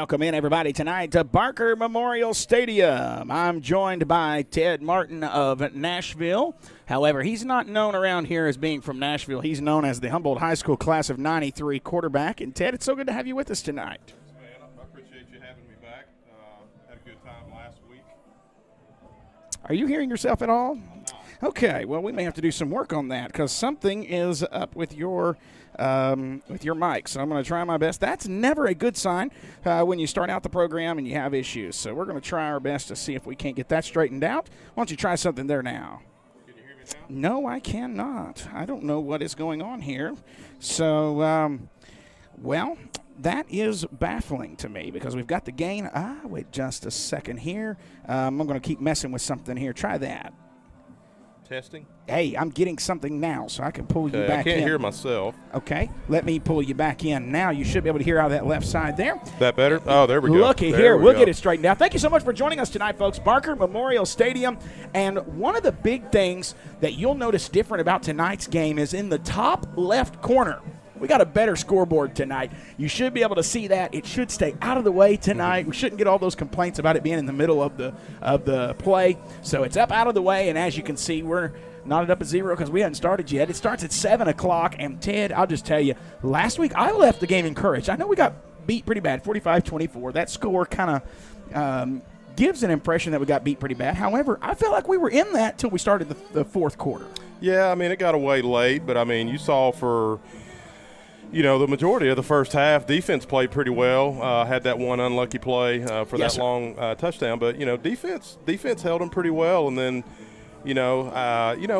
Welcome in, everybody, tonight to Barker Memorial Stadium. I'm joined by Ted Martin of Nashville. However, he's not known around here as being from Nashville. He's known as the Humboldt High School class of '93 quarterback. And, Ted, it's so good to have you with us tonight. Man, I appreciate you having me back. Had a good time last week. Are you hearing yourself at all? Okay, well, we may have to do some work on that because something is up with your mic. So I'm going to try my best. That's never a good sign when you start out the program and you have issues. So we're going to try our best to see if we can't get that straightened out. Why don't you try something there now? Can you hear me now? No, I cannot. I don't know what is going on here. So, well, that is baffling to me because we've got the gain. Wait just a second here. I'm going to keep messing with something here. Try that. Testing. Hey, I'm getting something now, so I can pull you back in. I can't hear myself. Okay, let me pull you back in. Now you should be able to hear out of that left side there. That better? Oh, there we go. Looky here. We'll get it straightened out. Thank you so much for joining us tonight, folks. Barker Memorial Stadium. And one of the big things that you'll notice different about tonight's game is in the top left corner. We got a better scoreboard tonight. You should be able to see that. It should stay out of the way tonight. We shouldn't get all those complaints about it being in the middle of the play. So it's up out of the way, and as you can see, we're knotted up at 0 because we haven't started yet. It starts at 7 o'clock, and Ted, I'll just tell you, last week I left the game encouraged. I know we got beat pretty bad, 45-24. That score kind of gives an impression that we got beat pretty bad. However, I felt like we were in that till we started the fourth quarter. Yeah, I mean, it got away late, but, I mean, you saw for – the majority of the first half, defense played pretty well. Had that one unlucky play for that long touchdown, but defense held them pretty well. And then,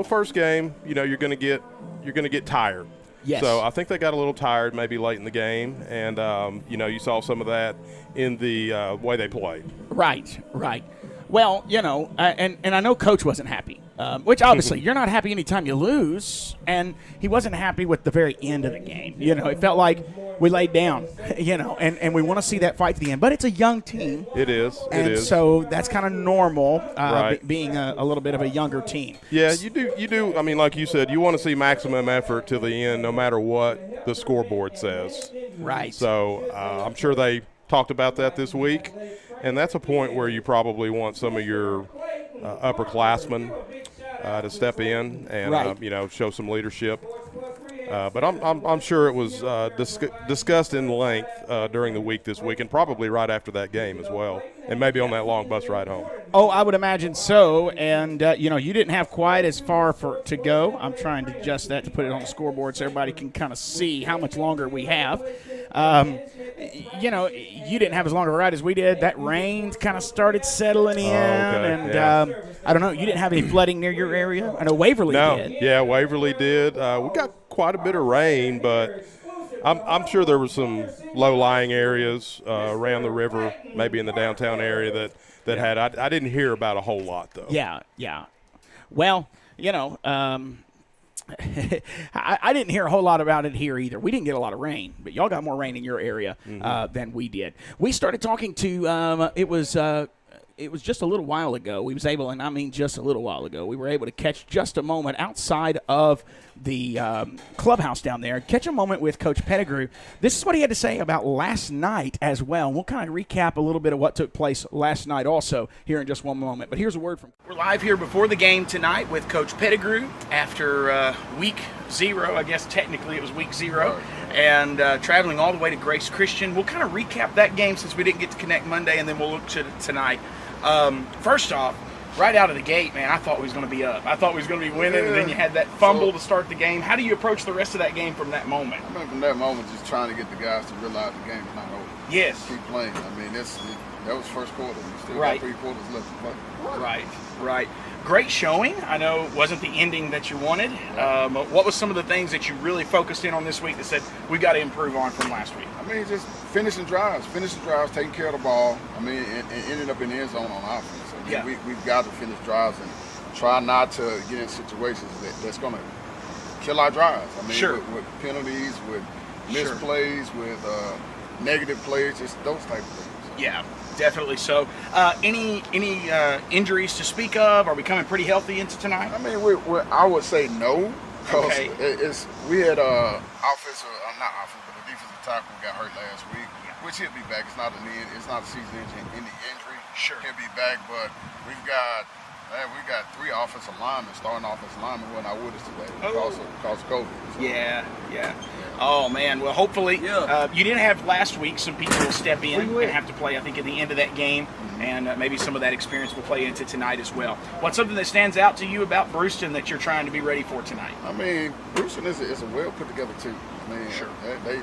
first game, you're going to get tired. Yes. So I think they got a little tired maybe late in the game, and you saw some of that in the way they played. Right. Well, and I know Coach wasn't happy. Which obviously you're not happy anytime you lose, and he wasn't happy with the very end of the game. It felt like we laid down, and we want to see that fight to the end. But it's a young team. It is. And so that's kind of normal, right. Being a little bit of a younger team. Yeah, you do. I mean, like you said, you want to see maximum effort to the end no matter what the scoreboard says. Right. So I'm sure they talked about that this week, and that's a point where you probably want some of your upperclassmen to step in and right. Show some leadership. But I'm sure it was discussed in length during the week this week, and probably right after that game as well, and maybe on that long bus ride home. Oh, I would imagine so. And you didn't have quite as far to go. I'm trying to adjust that to put it on the scoreboard so everybody can kind of see how much longer we have. You didn't have as long of a ride as we did. That rain kind of started settling in, and I don't know. You didn't have any flooding near your area? I know Waverly did. Yeah, Waverly did. We got quite a bit of rain, but I'm sure there were some low-lying areas around the river, maybe in the downtown area that had. I didn't hear about a whole lot, though. Yeah. Well, I didn't hear a whole lot about it here either. We didn't get a lot of rain, but y'all got more rain in your area than we did. We started talking to it was just a little while ago. We was able, and I mean just a little while ago, we were able to catch just a moment outside of the clubhouse down there, catch a moment with Coach Pettigrew. This is what he had to say about last night as well. We'll kind of recap a little bit of what took place last night also here in just one moment. But here's a word from. We're live here before the game tonight with Coach Pettigrew after week 0. I guess technically it was week 0. And traveling all the way to Grace Christian. We'll kind of recap that game since we didn't get to connect Monday, and then we'll look to tonight. First off, right out of the gate, man, I thought we was going to be up. I thought we was going to be winning, and then you had that fumble to start the game. How do you approach the rest of that game from that moment? I mean, from that moment, just trying to get the guys to realize the game's not over. Yes. Keep playing. I mean, that was first quarter. We still Right. got 3 quarters left to play. Right. Great showing. I know it wasn't the ending that you wanted. What was some of the things that you really focused in on this week that said we've got to improve on from last week? I mean, just finishing drives, taking care of the ball. I mean, and ended up in the end zone on offense. I mean, we've got to finish drives and try not to get in situations that's going to kill our drives. I mean, with penalties, with missed plays, with negative plays, just those type of things. Yeah, definitely so. Any injuries to speak of? Are we coming pretty healthy into tonight? I mean, I would say no. We had not offensive, but the defensive tackle got hurt last week. which he'll be back. It's not a season-ending injury. Sure. He'll be back, but we've got 3 offensive linemen, starting offensive linemen, who are not with us today because of COVID. So. Yeah. Oh, man. Well, hopefully you didn't have last week. Some people will step in and have to play, I think, at the end of that game, and maybe some of that experience will play into tonight as well. What's something that stands out to you about Bruceton that you're trying to be ready for tonight? I mean, Bruceton is a well put together team. I mean, sure. They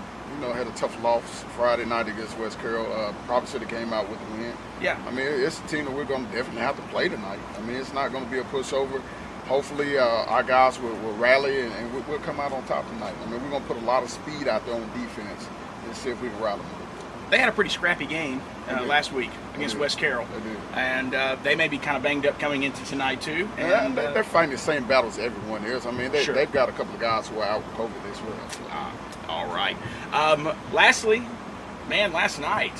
had a tough loss Friday night against West Carroll. Probably should have came out with the win. Yeah. I mean, it's a team that we're going to definitely have to play tonight. I mean, it's not going to be a pushover. Hopefully, our guys will rally and we'll come out on top tonight. I mean, we're going to put a lot of speed out there on defense and see if we can rally them. They had a pretty scrappy game last week against West Carroll. They did. And they may be kind of banged up coming into tonight, too. And they're fighting the same battles everyone is. I mean, they've got a couple of guys who are out with COVID as well. So. All right. Lastly, man, last night,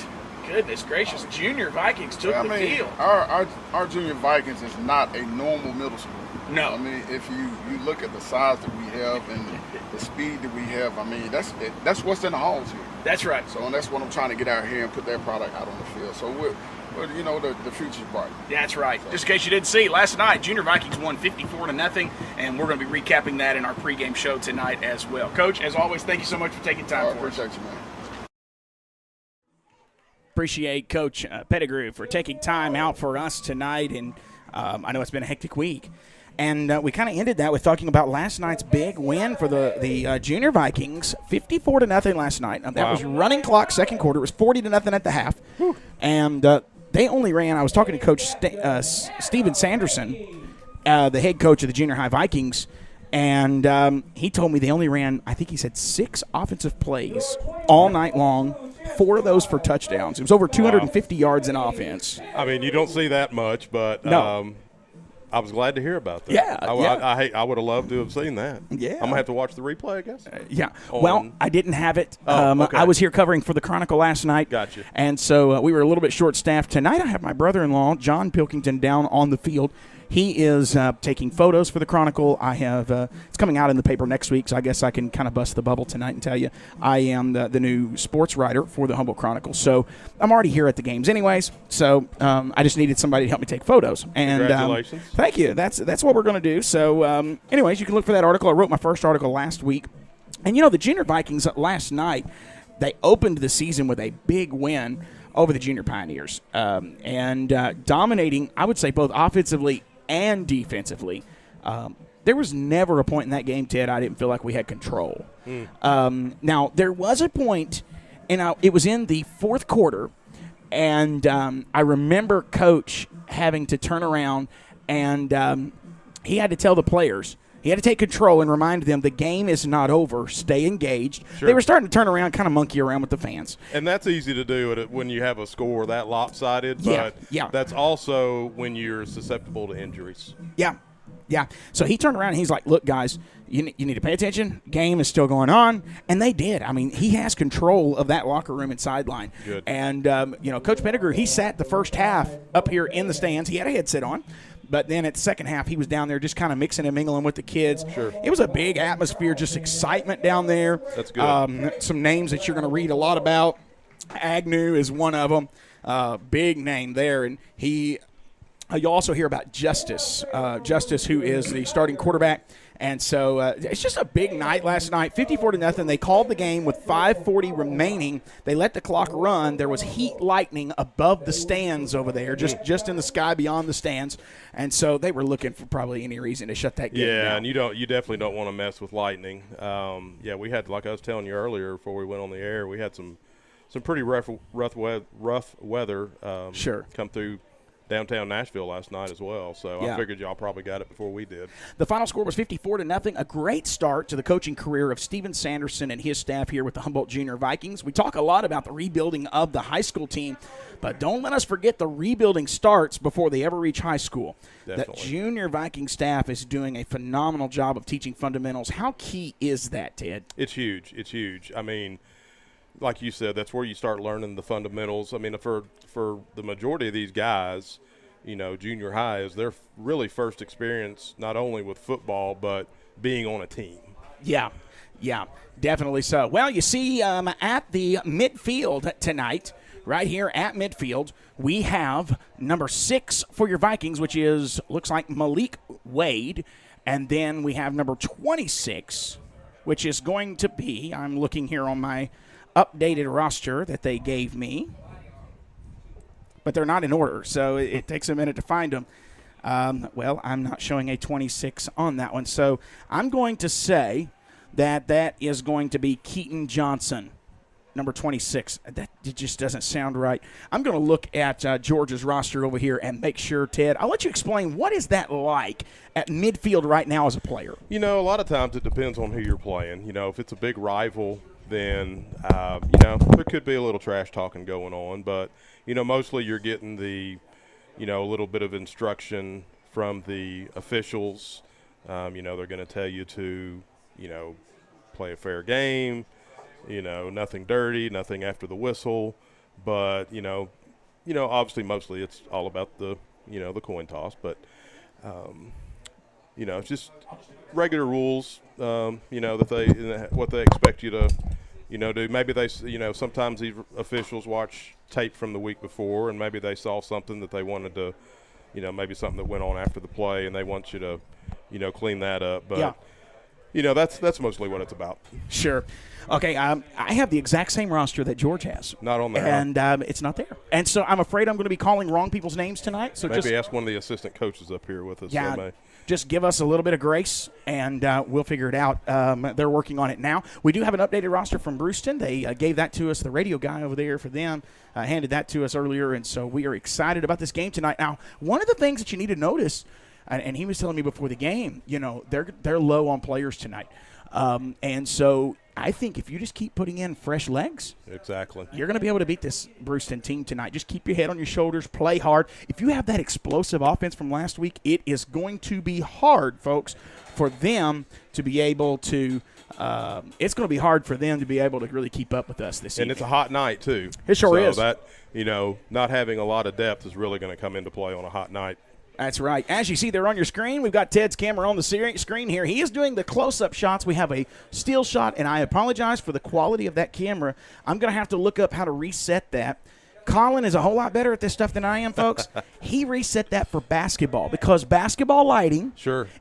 goodness gracious, junior Vikings took the field. Our junior Vikings is not a normal middle school. No. I mean, if you look at the size that we have and the speed that we have, I mean, that's what's in the halls here. That's right. So, and that's what I'm trying to get out here and put that product out on the field. So, the future's bright. That's right. So. Just in case you didn't see, last night, Junior Vikings won 54-0, and we're going to be recapping that in our pregame show tonight as well. Coach, as always, thank you so much for taking time for us. Appreciate you, man. Appreciate Coach Pettigrew for taking time out for us tonight, and I know it's been a hectic week. And we kind of ended that with talking about last night's big win for the Junior Vikings, 54-0 last night. That was running clock second quarter. It was 40-0 at the half. Whew. And they only ran. I was talking to Coach Steven Sanderson, the head coach of the Junior High Vikings, and he told me they only ran, I think he said 6 offensive plays all night long. 4 of those for touchdowns. It was over 250 yards in offense. I mean, you don't see that much, but no. I was glad to hear about that. Yeah, I would have loved to have seen that. Yeah. I'm going to have to watch the replay, I guess. Well, I didn't have it. Okay. I was here covering for the Chronicle last night. Gotcha. And so we were a little bit short-staffed. Tonight I have my brother-in-law, John Pilkington, down on the field. He is taking photos for the Chronicle. I have it's coming out in the paper next week, so I guess I can kind of bust the bubble tonight and tell you I am the new sports writer for the Humboldt Chronicle. So I'm already here at the games anyways, so I just needed somebody to help me take photos. And congratulations. Thank you. That's what we're going to do. So anyways, you can look for that article. I wrote my first article last week. And, the Junior Vikings last night, they opened the season with a big win over the Junior Pioneers and dominating, I would say, both offensively and defensively. There was never a point in that game, Ted, I didn't feel like we had control. Now, there was a point, and it was in the fourth quarter, and I remember Coach having to turn around, and he had to tell the players, he had to take control and remind them the game is not over. Stay engaged. Sure. They were starting to turn around, kind of monkey around with the fans. And that's easy to do when you have a score that lopsided. But that's also when you're susceptible to injuries. Yeah. So he turned around and he's like, look, guys, you need to pay attention. Game is still going on. And they did. I mean, he has control of that locker room and sideline. Good. And, Coach Pettigrew, he sat the first half up here in the stands. He had a headset on. But then at the second half, he was down there just kind of mixing and mingling with the kids. Sure. It was a big atmosphere, just excitement down there. That's good. Some names that you're going to read a lot about. Agnew is one of them. Big name there. And you'll also hear about Justice, who is the starting quarterback. And so it's just a big night last night, 54-0. They called the game with 5:40 remaining. They let the clock run. There was heat lightning above the stands over there, just in the sky beyond the stands. And so they were looking for probably any reason to shut that game down. Yeah, and you definitely don't want to mess with lightning. We had, like I was telling you earlier before we went on the air, we had some pretty rough weather come through downtown Nashville last night as well, so I figured y'all probably got it before we did. The final score was 54-0, a great start to the coaching career of Steven Sanderson and his staff here with the Humboldt Junior Vikings. We talk a lot about the rebuilding of the high school team, but don't let us forget the rebuilding starts before they ever reach high school. Definitely. That Junior Viking staff is doing a phenomenal job of teaching fundamentals. How key is that, Ted? It's huge. I mean, like you said, that's where you start learning the fundamentals. I mean, for the majority of these guys, junior high is their really first experience not only with football but being on a team. Yeah. Yeah, definitely so. Well, you see, at the midfield tonight, right here at midfield, we have number 6 for your Vikings, which looks like Malik Wade. And then we have number 26, which is going to be, I'm looking here on my updated roster that they gave me, but they're not in order, so it takes a minute to find them. Well, I'm not showing a 26 on that one, so I'm going to say that is going to be Keaton Johnson, number 26. That it just doesn't sound right. I'm going to look at Georgia's roster over here and make sure, Ted, I'll let you explain what is that like at midfield right now as a player. A lot of times it depends on who you're playing. If it's a big rival, then, there could be a little trash talking going on. But, mostly you're getting the, a little bit of instruction from the officials. They're going to tell you to, play a fair game, nothing dirty, nothing after the whistle. But, obviously mostly it's all about the coin toss. But, it's just regular rules, that what they expect you to, do. Maybe they, sometimes these officials watch tape from the week before, and maybe they saw something that they wanted to, maybe something that went on after the play, and they want you to, clean that up. But, that's mostly what it's about. Sure. Okay, I have the exact same roster that George has. Not on there. And it's not there. And so I'm afraid I'm going to be calling wrong people's names tonight. So maybe ask one of the assistant coaches up here with us. Yeah, just give us a little bit of grace, and we'll figure it out. They're working on it now. We do have an updated roster from Bruceton. They gave that to us, the radio guy over there for them, handed that to us earlier, and so we are excited about this game tonight. Now, one of the things that you need to notice, and he was telling me before the game, they're low on players tonight. And so I think if you just keep putting in fresh legs, exactly, you're going to be able to beat this Bruceton team tonight. Just keep your head on your shoulders, play hard. If you have that explosive offense from last week, it is going to be hard, folks, for them to be able to it's going to be hard for them to be able to really keep up with us this evening. And it's a hot night, too. It sure is. So that, not having a lot of depth is really going to come into play on a hot night. That's right. As you see there on your screen, we've got Ted's camera on the screen here. He is doing the close-up shots. We have a still shot, and I apologize for the quality of that camera. I'm going to have to look up how to reset that. Colin is a whole lot better at this stuff than I am, folks. He reset that for basketball because basketball lighting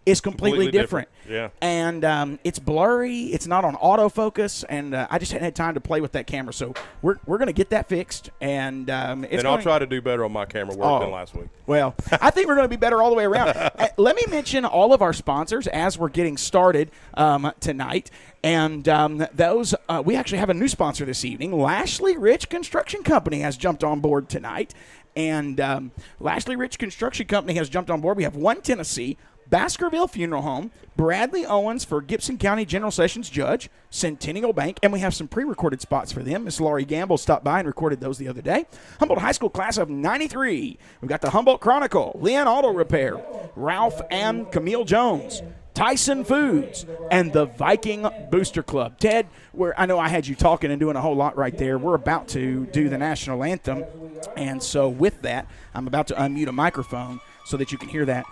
is completely different. Yeah. And it's blurry. It's not on autofocus, and I just hadn't had time to play with that camera. So we're going to get that fixed. And I'll try to do better on my camera work than last week. Well, I think we're going to be better all the way around. Let me mention all of our sponsors as we're getting started tonight. And those we actually have a new sponsor this evening. Lashley Rich Construction Company has jumped on board tonight. And Lashley Rich Construction Company has jumped on board. We have One Tennessee, Baskerville Funeral Home, Bradley Owens for Gibson County General Sessions Judge, Centennial Bank, and we have some pre-recorded spots for them. Miss Laurie Gamble stopped by and recorded those the other day. Humboldt High School class of 93. We've got the Humboldt Chronicle, Leon Auto Repair, Ralph and Camille Jones, Tyson Foods, and the Viking Booster Club. Ted, I know I had you talking and doing a whole lot right there. We're about to do the national anthem, and so with that, I'm about to unmute a microphone so that you can hear that.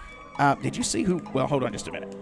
Did you see who? Well, hold on just a minute.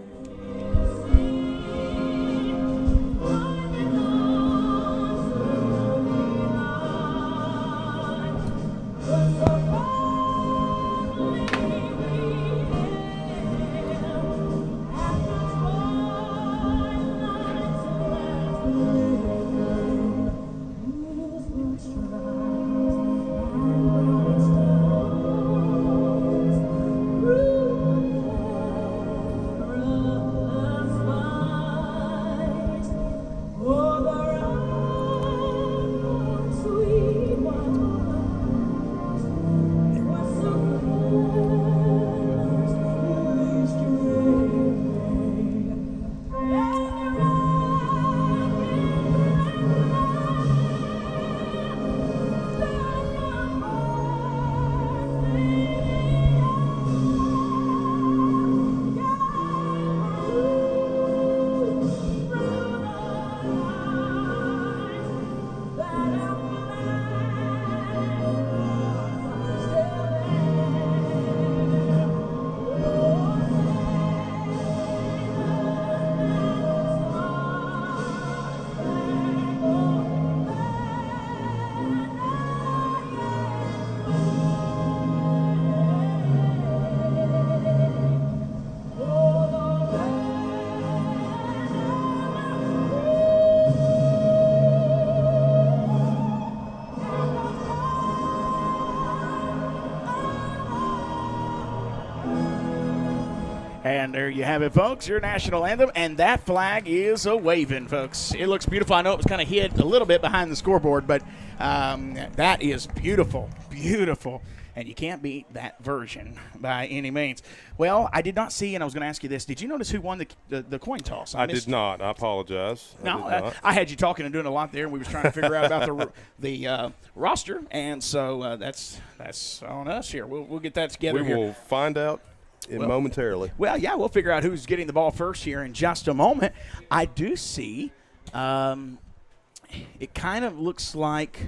And there you have it, folks, your national anthem. And that flag is a-waving, folks. It looks beautiful. I know it was kind of hid a little bit behind the scoreboard, but that is beautiful, beautiful. And you can't beat that version by any means. Well, I did not see, and I was going to ask you this. Did you notice who won the coin toss? I did not. I apologize. No, I had you talking and doing a lot there, and we was trying to figure out about the roster. And so that's on us here. We'll get that together We here. will find out momentarily. Well, yeah, we'll figure out who's getting the ball first here in just a moment. I do see it kind of looks like,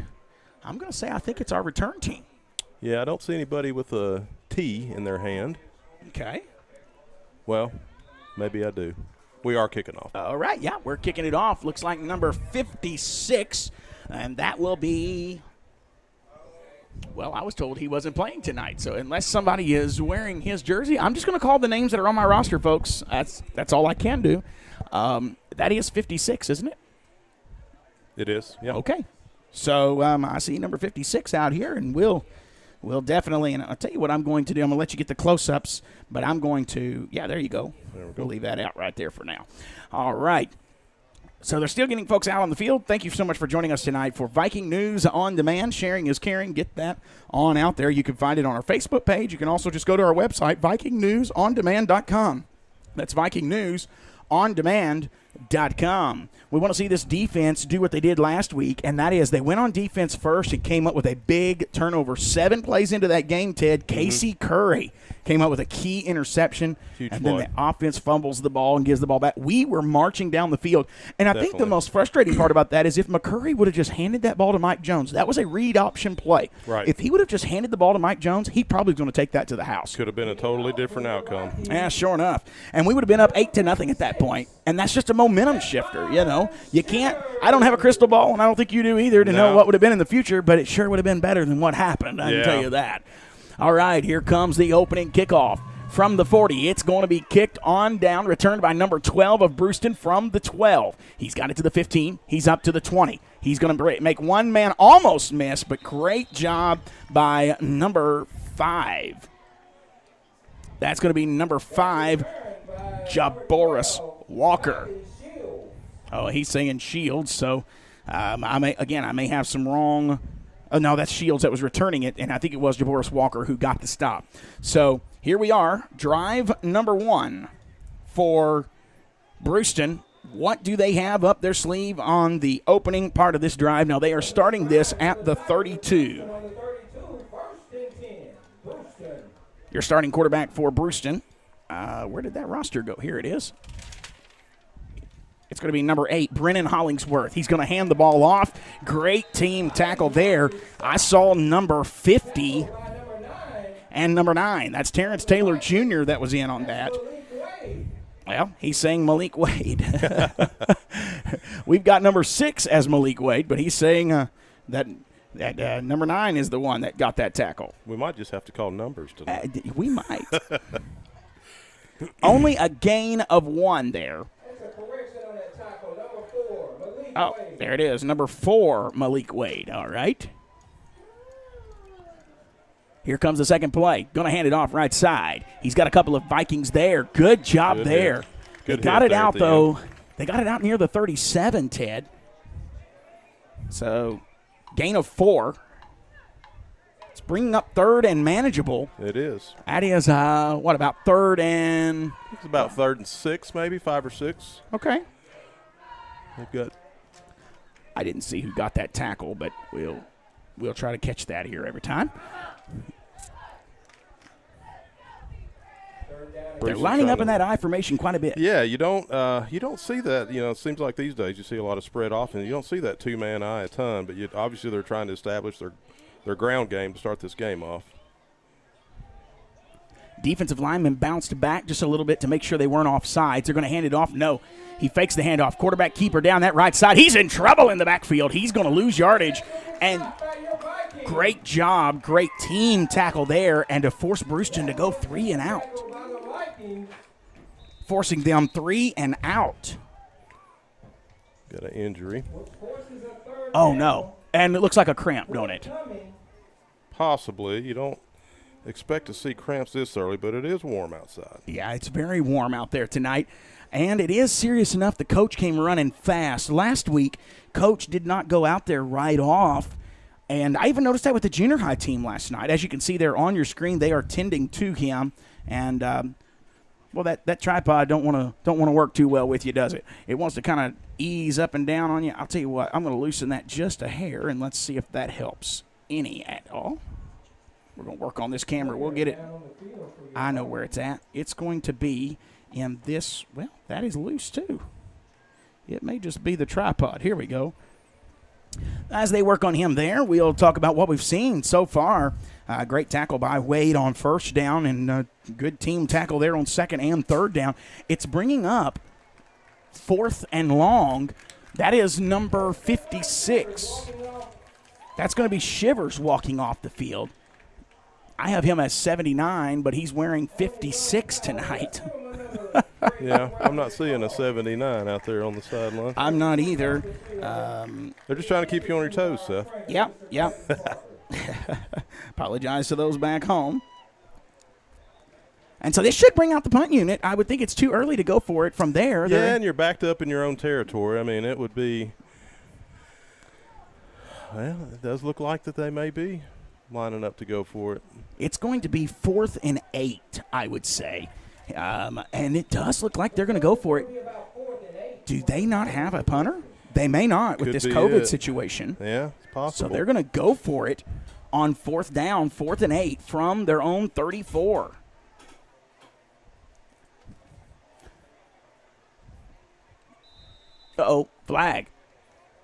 I'm going to say I think it's our return team. Yeah, I don't see anybody with a T in their hand. Okay. Well, maybe I do. We are kicking off. All right, yeah, we're kicking it off. Looks like number 56, and that will be, well, I was told he wasn't playing tonight, so unless somebody is wearing his jersey, I'm just going to call the names that are on my roster, folks. That's all I can do. That is 56, isn't it? It is, yeah. Okay. So I see number 56 out here, and we'll definitely, and I'll tell you what I'm going to do. I'm going to let you get the close-ups, but I'm going to, yeah, there you go. We'll leave that out right there for now. All right. So they're still getting folks out on the field. Thank you so much for joining us tonight for Viking News on Demand. Sharing is caring. Get that on out there. You can find it on our Facebook page. You can also just go to our website, VikingNewsOnDemand.com. That's VikingNewsOnDemand.com. We want to see this defense do what they did last week, and that is they went on defense first and came up with a big turnover. 7 plays into that game, Ted, Casey Curry came up with a key interception. Huge and play. then the offense fumbles the ball and gives the ball back. We were marching down the field, and I think the most frustrating part about that is if McCurry would have just handed that ball to Mike Jones, that was a read option play. Right. If he would have just handed the ball to Mike Jones, he probably was going to take that to the house. Could have been a totally different outcome. Yeah, sure enough. And we would have been up 8-0 at that point, and that's just a momentum shifter, you know. You can't – I don't have a crystal ball, and I don't think you do either, to know what would have been in the future, but it sure would have been better than what happened, I can tell you that. All right, here comes the opening kickoff. From the 40, it's going to be kicked on down, returned by number 12 of Bruceton from the 12. He's got it to the 15. He's up to the 20. He's going to make one man almost miss, but great job by number 5. That's going to be number 5, Jaboris Walker. Oh, he's saying Shields, so I may have some wrong. Oh, no, that's Shields that was returning it, and I think it was Jaboris Walker who got the stop. So here we are, drive number 1 for Bruceton. What do they have up their sleeve on the opening part of this drive? Now, they are starting this at the 32. Your starting quarterback for Bruceton. Where did that roster go? Here it is. It's going to be number 8, Brennan Hollingsworth. He's going to hand the ball off. Great team tackle there. I saw number 50 and number 9. That's Terrence Taylor Jr. that was in on that. Well, he's saying Malik Wade. We've got number 6 as Malik Wade, but he's saying that number 9 is the one that got that tackle. We might just have to call numbers tonight. We might. Only a gain of 1 there. Oh, there it is. Number 4, Malik Wade. All right. Here comes the second play. Going to hand it off right side. He's got a couple of Vikings there. Good job there. They got it out, though. They got it out near the 37, Ted. So, gain of 4. It's bringing up 3rd and manageable. It is. That is, what, about 3rd and? It's about 3rd and 6, maybe 5 or 6. Okay. They've got. I didn't see who got that tackle, but we'll try to catch that here every time. They're lining up in that I formation quite a bit. Yeah, you don't see that. You know, it seems like these days you see a lot of spread offense. You don't see that 2-man I a ton, but obviously they're trying to establish their ground game to start this game off. Defensive lineman bounced back just a little bit to make sure they weren't offsides. They're going to hand it off. No, he fakes the handoff. Quarterback keeper down that right side. He's in trouble in the backfield. He's going to lose yardage. And great job, great team tackle there, and to force Bruceton to go 3 and out. Forcing them 3 and out. Got an injury. Oh, no. And it looks like a cramp, don't it? Possibly. You don't. expect to see cramps this early, but it is warm outside. Yeah, it's very warm out there tonight. And it is serious enough the coach came running fast. Last week, coach did not go out there right off. And I even noticed that with the junior high team last night. As you can see there on your screen, they are tending to him. And, well, that tripod don't want to work too well with you, does it? It wants to kind of ease up and down on you. I'll tell you what, I'm going to loosen that just a hair, and let's see if that helps any at all. We're going to work on this camera. We'll get it. I know where it's at. It's going to be in this. Well, that is loose, too. It may just be the tripod. Here we go. As they work on him there, we'll talk about what we've seen so far. Great tackle by Wade on first down, and good team tackle there on second and third down. It's bringing up 4th and long. That is number 56. That's going to be Shivers walking off the field. I have him as 79, but he's wearing 56 tonight. Yeah, I'm not seeing a 79 out there on the sideline. I'm not either. They're just trying to keep you on your toes, Seth. Yeah. Apologize to those back home. And so this should bring out the punt unit. I would think it's too early to go for it from there. Yeah, and you're backed up in your own territory. I mean, it would be – well, it does look like that they may be lining up to go for it. It's going to be 4th and 8, I would say. And it does look like they're going to go for it. Do they not have a punter? They may not with this COVID situation. Yeah, it's possible. So they're going to go for it on 4th down, 4th and 8 from their own 34. Uh-oh, flag.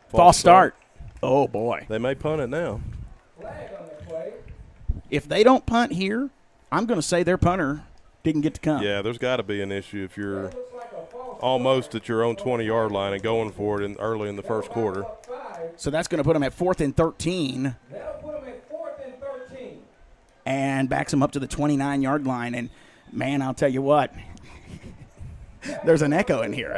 False start. Oh, boy. They may punt it now. If they don't punt here, I'm going to say their punter didn't get to come. Yeah, there's got to be an issue if you're almost at your own 20-yard line and going for it early in the first quarter. So that's going to put them at 4th and 13. And backs them up to the 29-yard line. And, man, I'll tell you what. There's an echo in here.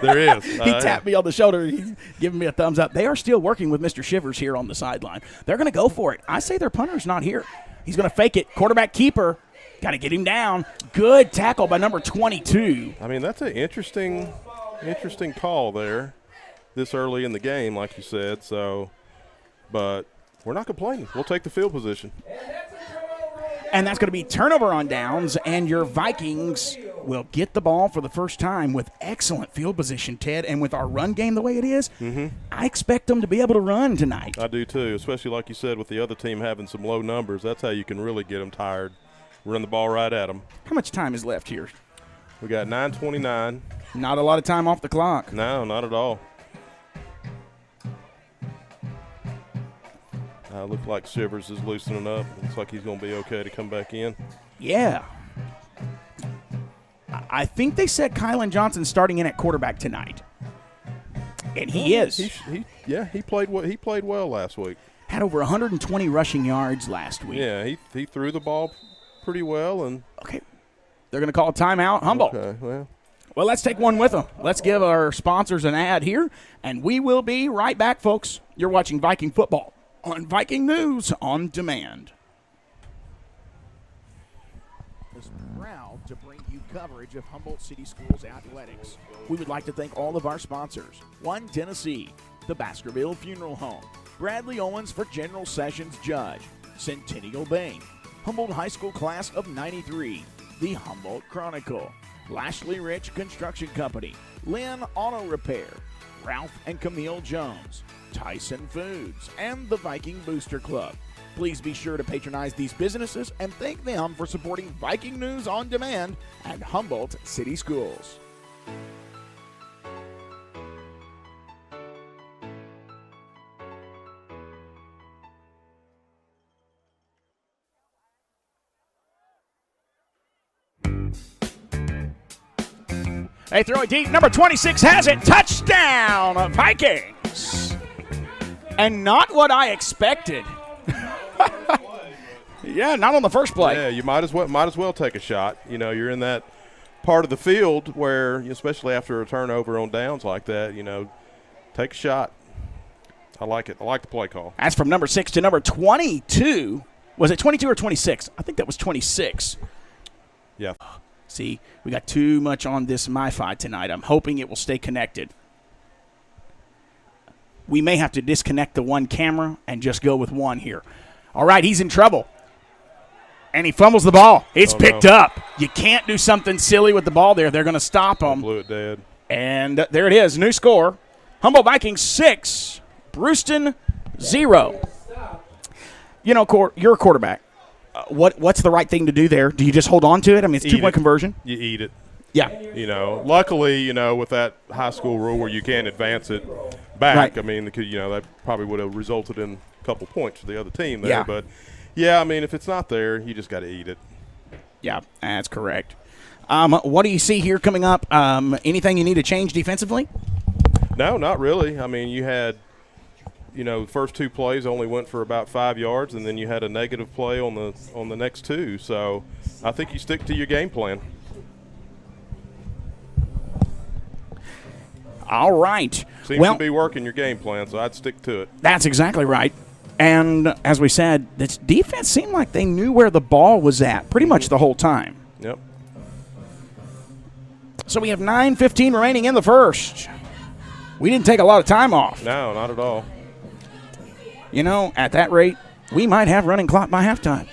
There is. He tapped me on the shoulder. He's giving me a thumbs up. They are still working with Mr. Shivers here on the sideline. They're going to go for it. I say their punter's not here. He's going to fake it. Quarterback keeper. Got to get him down. Good tackle by number 22. I mean, that's an interesting call there this early in the game, like you said. So, but we're not complaining. We'll take the field position. And that's going to be turnover on downs, and your Vikings will get the ball for the first time with excellent field position, Ted. And with our run game the way it is, I expect them to be able to run tonight. I do too, especially like you said with the other team having some low numbers. That's how you can really get them tired. Run the ball right at them. How much time is left here? We got 9:29. Not a lot of time off the clock. No, not at all. Looks like Shivers is loosening up. Looks like he's going to be okay to come back in. Yeah. I think they said Kylan Johnson starting in at quarterback tonight. And he is. He played well last week. Had over 120 rushing yards last week. Yeah, he threw the ball pretty well. And okay. They're going to call a timeout. Humboldt. Okay, well, let's take one with them. Let's give our sponsors an ad here, and we will be right back, folks. You're watching Viking football on Viking News on Demand. Is proud to bring you coverage of Humboldt City Schools athletics. We would like to thank all of our sponsors. One Tennessee, the Baskerville Funeral Home, Bradley Owens for General Sessions Judge, Centennial Bank, Humboldt High School Class of 93, the Humboldt Chronicle, Lashley Rich Construction Company, Lynn Auto Repair, Ralph and Camille Jones, Tyson Foods, and the Viking Booster Club. Please be sure to patronize these businesses and thank them for supporting Viking News on Demand and Humboldt City Schools. They throw it deep. Number 26 has it. Touchdown, Vikings. And not what I expected. Yeah, not on the first play. Yeah, you might as well take a shot. You know, you're in that part of the field where, especially after a turnover on downs like that, take a shot. I like it. I like the play call. That's from number 6 to number 22. Was it 22 or 26? I think that was 26. Yeah. See, we got too much on this MiFi tonight. I'm hoping it will stay connected. We may have to disconnect the one camera and just go with one here. All right, he's in trouble. And he fumbles the ball. It's picked up. You can't do something silly with the ball there. They're going to stop him. Blew it dead. And there it is, new score. Humboldt Vikings 6, Bruceton 0. You know, you're a quarterback. What's the right thing to do there? Do you just hold on to it? I mean, it's two-point conversion. You eat it. Yeah. You know, luckily, you know, with that high school rule where you can't advance it back, Right. I mean, you know, that probably would have resulted in a couple points for the other team there. Yeah. But, yeah, I mean, if it's not there, you just got to eat it. Yeah, that's correct. What do you see here coming up? Anything you need to change defensively? No, not really. I mean, you had, you know, the first 2 plays only went for about 5 yards, and then you had a negative play on the next 2. So I think you stick to your game plan. All right. Seems to be working your game plan, so I'd stick to it. That's exactly right. And as we said, this defense seemed like they knew where the ball was at pretty much the whole time. Yep. So we have 9:15 remaining in the first. We didn't take a lot of time off. No, not at all. You know, at that rate, we might have running clock by halftime.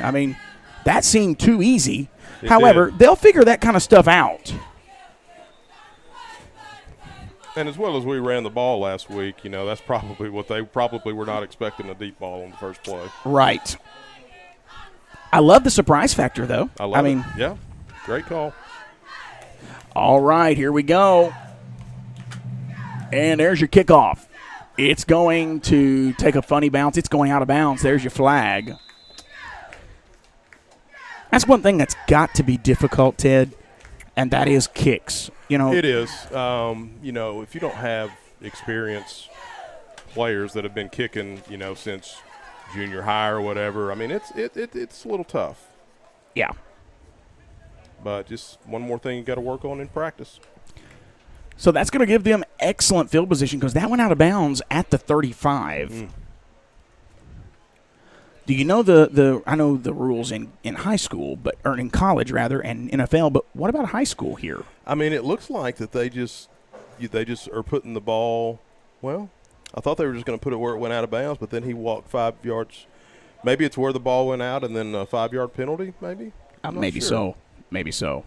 I mean, that seemed too easy. However, they'll figure that kind of stuff out. And as well as we ran the ball last week, you know, that's probably what they probably were not expecting, a deep ball on the first play. Right. I love the surprise factor, though. I mean, yeah, great call. All right, here we go. And there's your kickoff. It's going to take a funny bounce. It's going out of bounds. There's your flag. That's one thing that's got to be difficult, Ted, and that is kicks. You know, it is. You know, if you don't have experienced players that have been kicking, you know, since junior high or whatever, I mean, it's a little tough. Yeah. But just one more thing you got to work on in practice. So that's going to give them excellent field position because that went out of bounds at the 35. Do you know I know the rules in high school, or in college rather, and NFL, but what about high school here? I mean, it looks like that they just are putting the ball, well, I thought they were just going to put it where it went out of bounds, but then he walked 5 yards. Maybe it's where the ball went out and then a 5-yard penalty, maybe? Maybe sure. so. Maybe so.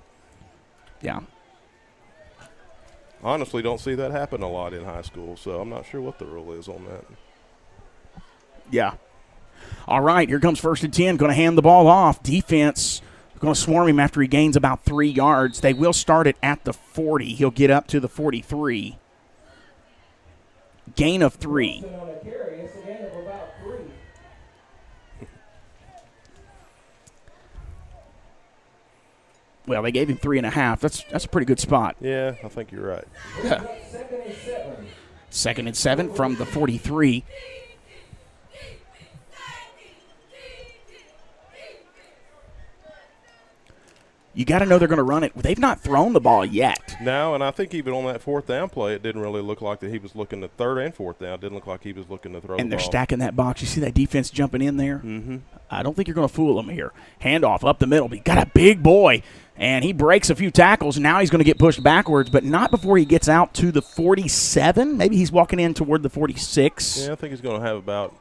Yeah. Honestly, don't see that happen a lot in high school, so I'm not sure what the rule is on that. Yeah. All right, here comes 1st and 10. Going to hand the ball off. Defense going to swarm him after he gains about 3 yards. They will start it at the 40. He'll get up to the 43. Gain of 3. Well, they gave him 3.5. That's a pretty good spot. Yeah, I think you're right. Yeah. 2nd and 7 from the 43. You got to know they're going to run it. They've not thrown the ball yet. No, and I think even on that 4th down play, it didn't really look like that he was looking at 3rd and 4th down. It didn't look like he was looking to throw the ball. And they're stacking that box. You see that defense jumping in there? Mm-hmm. I don't think you're going to fool them here. Handoff up the middle. He got a big boy, and he breaks a few tackles. Now he's going to get pushed backwards, but not before he gets out to the 47. Maybe he's walking in toward the 46. Yeah, I think he's going to have about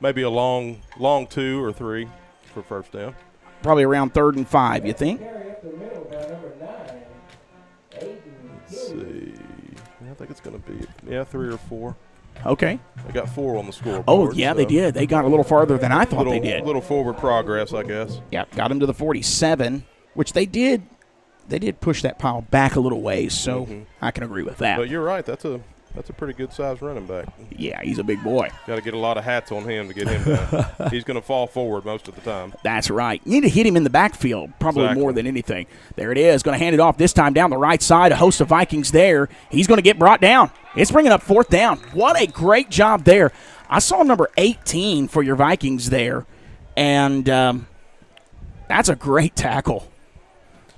maybe a long 2 or 3 for 1st down. Probably around 3rd and 5, you think? Let's see. I think it's going to be 3 or 4. Okay. They got 4 on the scoreboard. Oh, yeah, they did. They got a little farther than I thought they did. Little forward progress, I guess. Yeah, got him to the 47, which they did. They did push that pile back a little ways, so I can agree with that. But you're right. That's a pretty good-sized running back. Yeah, he's a big boy. Got to get a lot of hats on him to get him down. He's going to fall forward most of the time. That's right. You need to hit him in the backfield, probably more than anything. There it is. Going to hand it off this time down the right side. A host of Vikings there. He's going to get brought down. It's bringing up 4th down. What a great job there. I saw number 18 for your Vikings there, and that's a great tackle.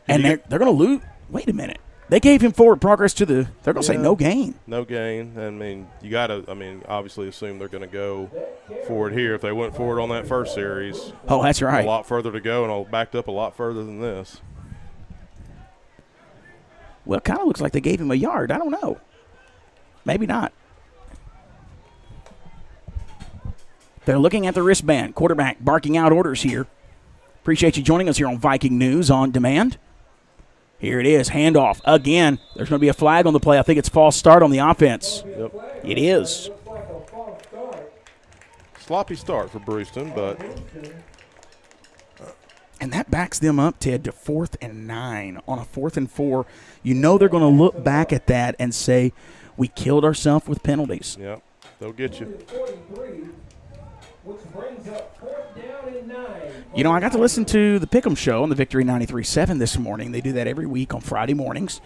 And they're going to lose. Wait a minute. They gave him forward progress to the – they're going to say no gain. No gain. I mean, you got to, obviously assume they're going to go forward here. If they went forward on that first series. Oh, that's right. A lot further to go, and I'll backed up a lot further than this. Well, it kind of looks like they gave him a yard. I don't know. Maybe not. They're looking at the wristband. Quarterback barking out orders here. Appreciate you joining us here on Viking News on Demand. Here it is, handoff again. There's going to be a flag on the play. I think it's false start on the offense. Yep. It is. Sloppy start for Bruceton, but. And that backs them up, Ted, to 4th and 9 on a 4th and 4. You know they're going to look back at that and say, we killed ourselves with penalties. Yep, they'll get you. You know, I got to listen to the Pick'em Show on the Victory 93.7 this morning. They do that every week on Friday mornings.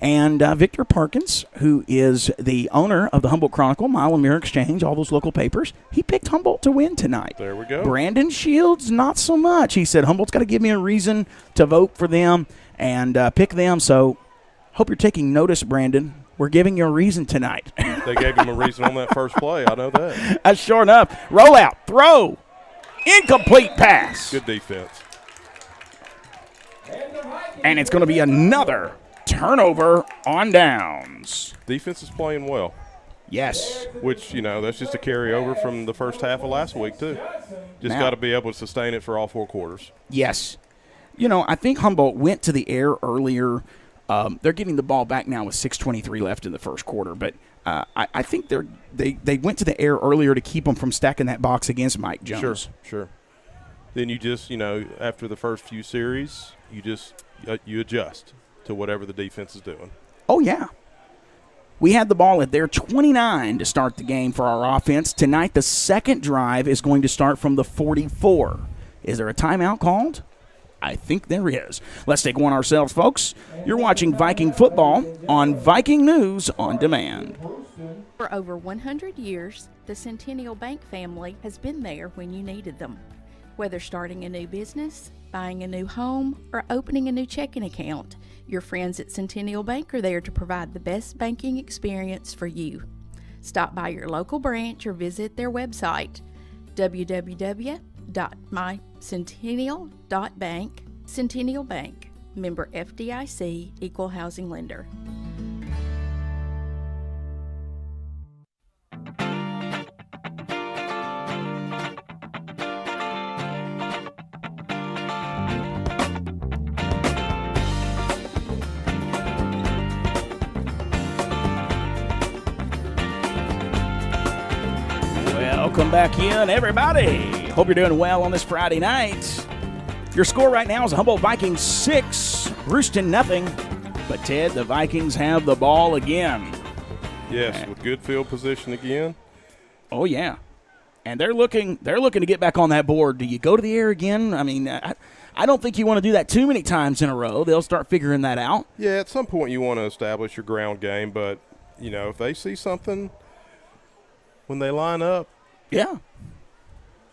And Victor Parkins, who is the owner of the Humboldt Chronicle, Mile and Mirror Exchange, all those local papers, he picked Humboldt to win tonight. There we go. Brandon Shields, not so much. He said, Humboldt's got to give me a reason to vote for them and pick them. So hope you're taking notice, Brandon. We're giving you a reason tonight. They gave him a reason on that first play. I know that. Sure enough. Roll out, throw, incomplete pass. Good defense. And it's going to be another turnover on downs. Defense is playing well. Yes. Which, that's just a carryover from the first half of last week, too. Just got to be able to sustain it for all 4 quarters. Yes. I think Humboldt went to the air earlier. They're getting the ball back now with 6:23 left in the first quarter, but I think they went to the air earlier to keep them from stacking that box against Mike Jones. Sure. Then you just, after the first few series, you adjust to whatever the defense is doing. Oh, yeah. We had the ball at their 29 to start the game for our offense. Tonight, the second drive is going to start from the 44. Is there a timeout called? I think there is. Let's take one ourselves, folks. You're watching Viking football on Viking News on Demand. For over 100 years, the Centennial Bank family has been there when you needed them. Whether starting a new business, buying a new home, or opening a new checking account, your friends at Centennial Bank are there to provide the best banking experience for you. Stop by your local branch or visit their website, www.mycentennial.bank. Centennial Bank, member FDIC, equal housing lender. Welcome back in, everybody. Hope you're doing well on this Friday night. Your score right now is Humboldt Vikings 6, Bruceton nothing. But, Ted, the Vikings have the ball again. Yes, with good field position again. Oh, yeah. And they're looking to get back on that board. Do you go to the air again? I mean, I don't think you want to do that too many times in a row. They'll start figuring that out. Yeah, at some point you want to establish your ground game. But, if they see something when they line up, yeah,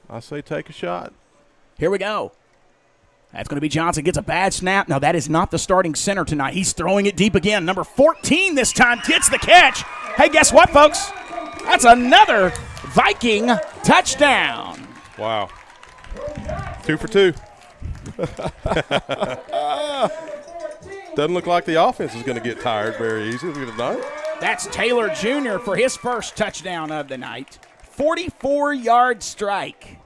I say take a shot. Here we go. That's going to be Johnson. Gets a bad snap. Now, that is not the starting center tonight. He's throwing it deep again. Number 14 this time gets the catch. Hey, guess what, folks? That's another Viking touchdown. Wow. 2 for 2. Doesn't look like the offense is going to get tired very easily tonight. That's Taylor Jr. for his first touchdown of the night. 44-yard strike.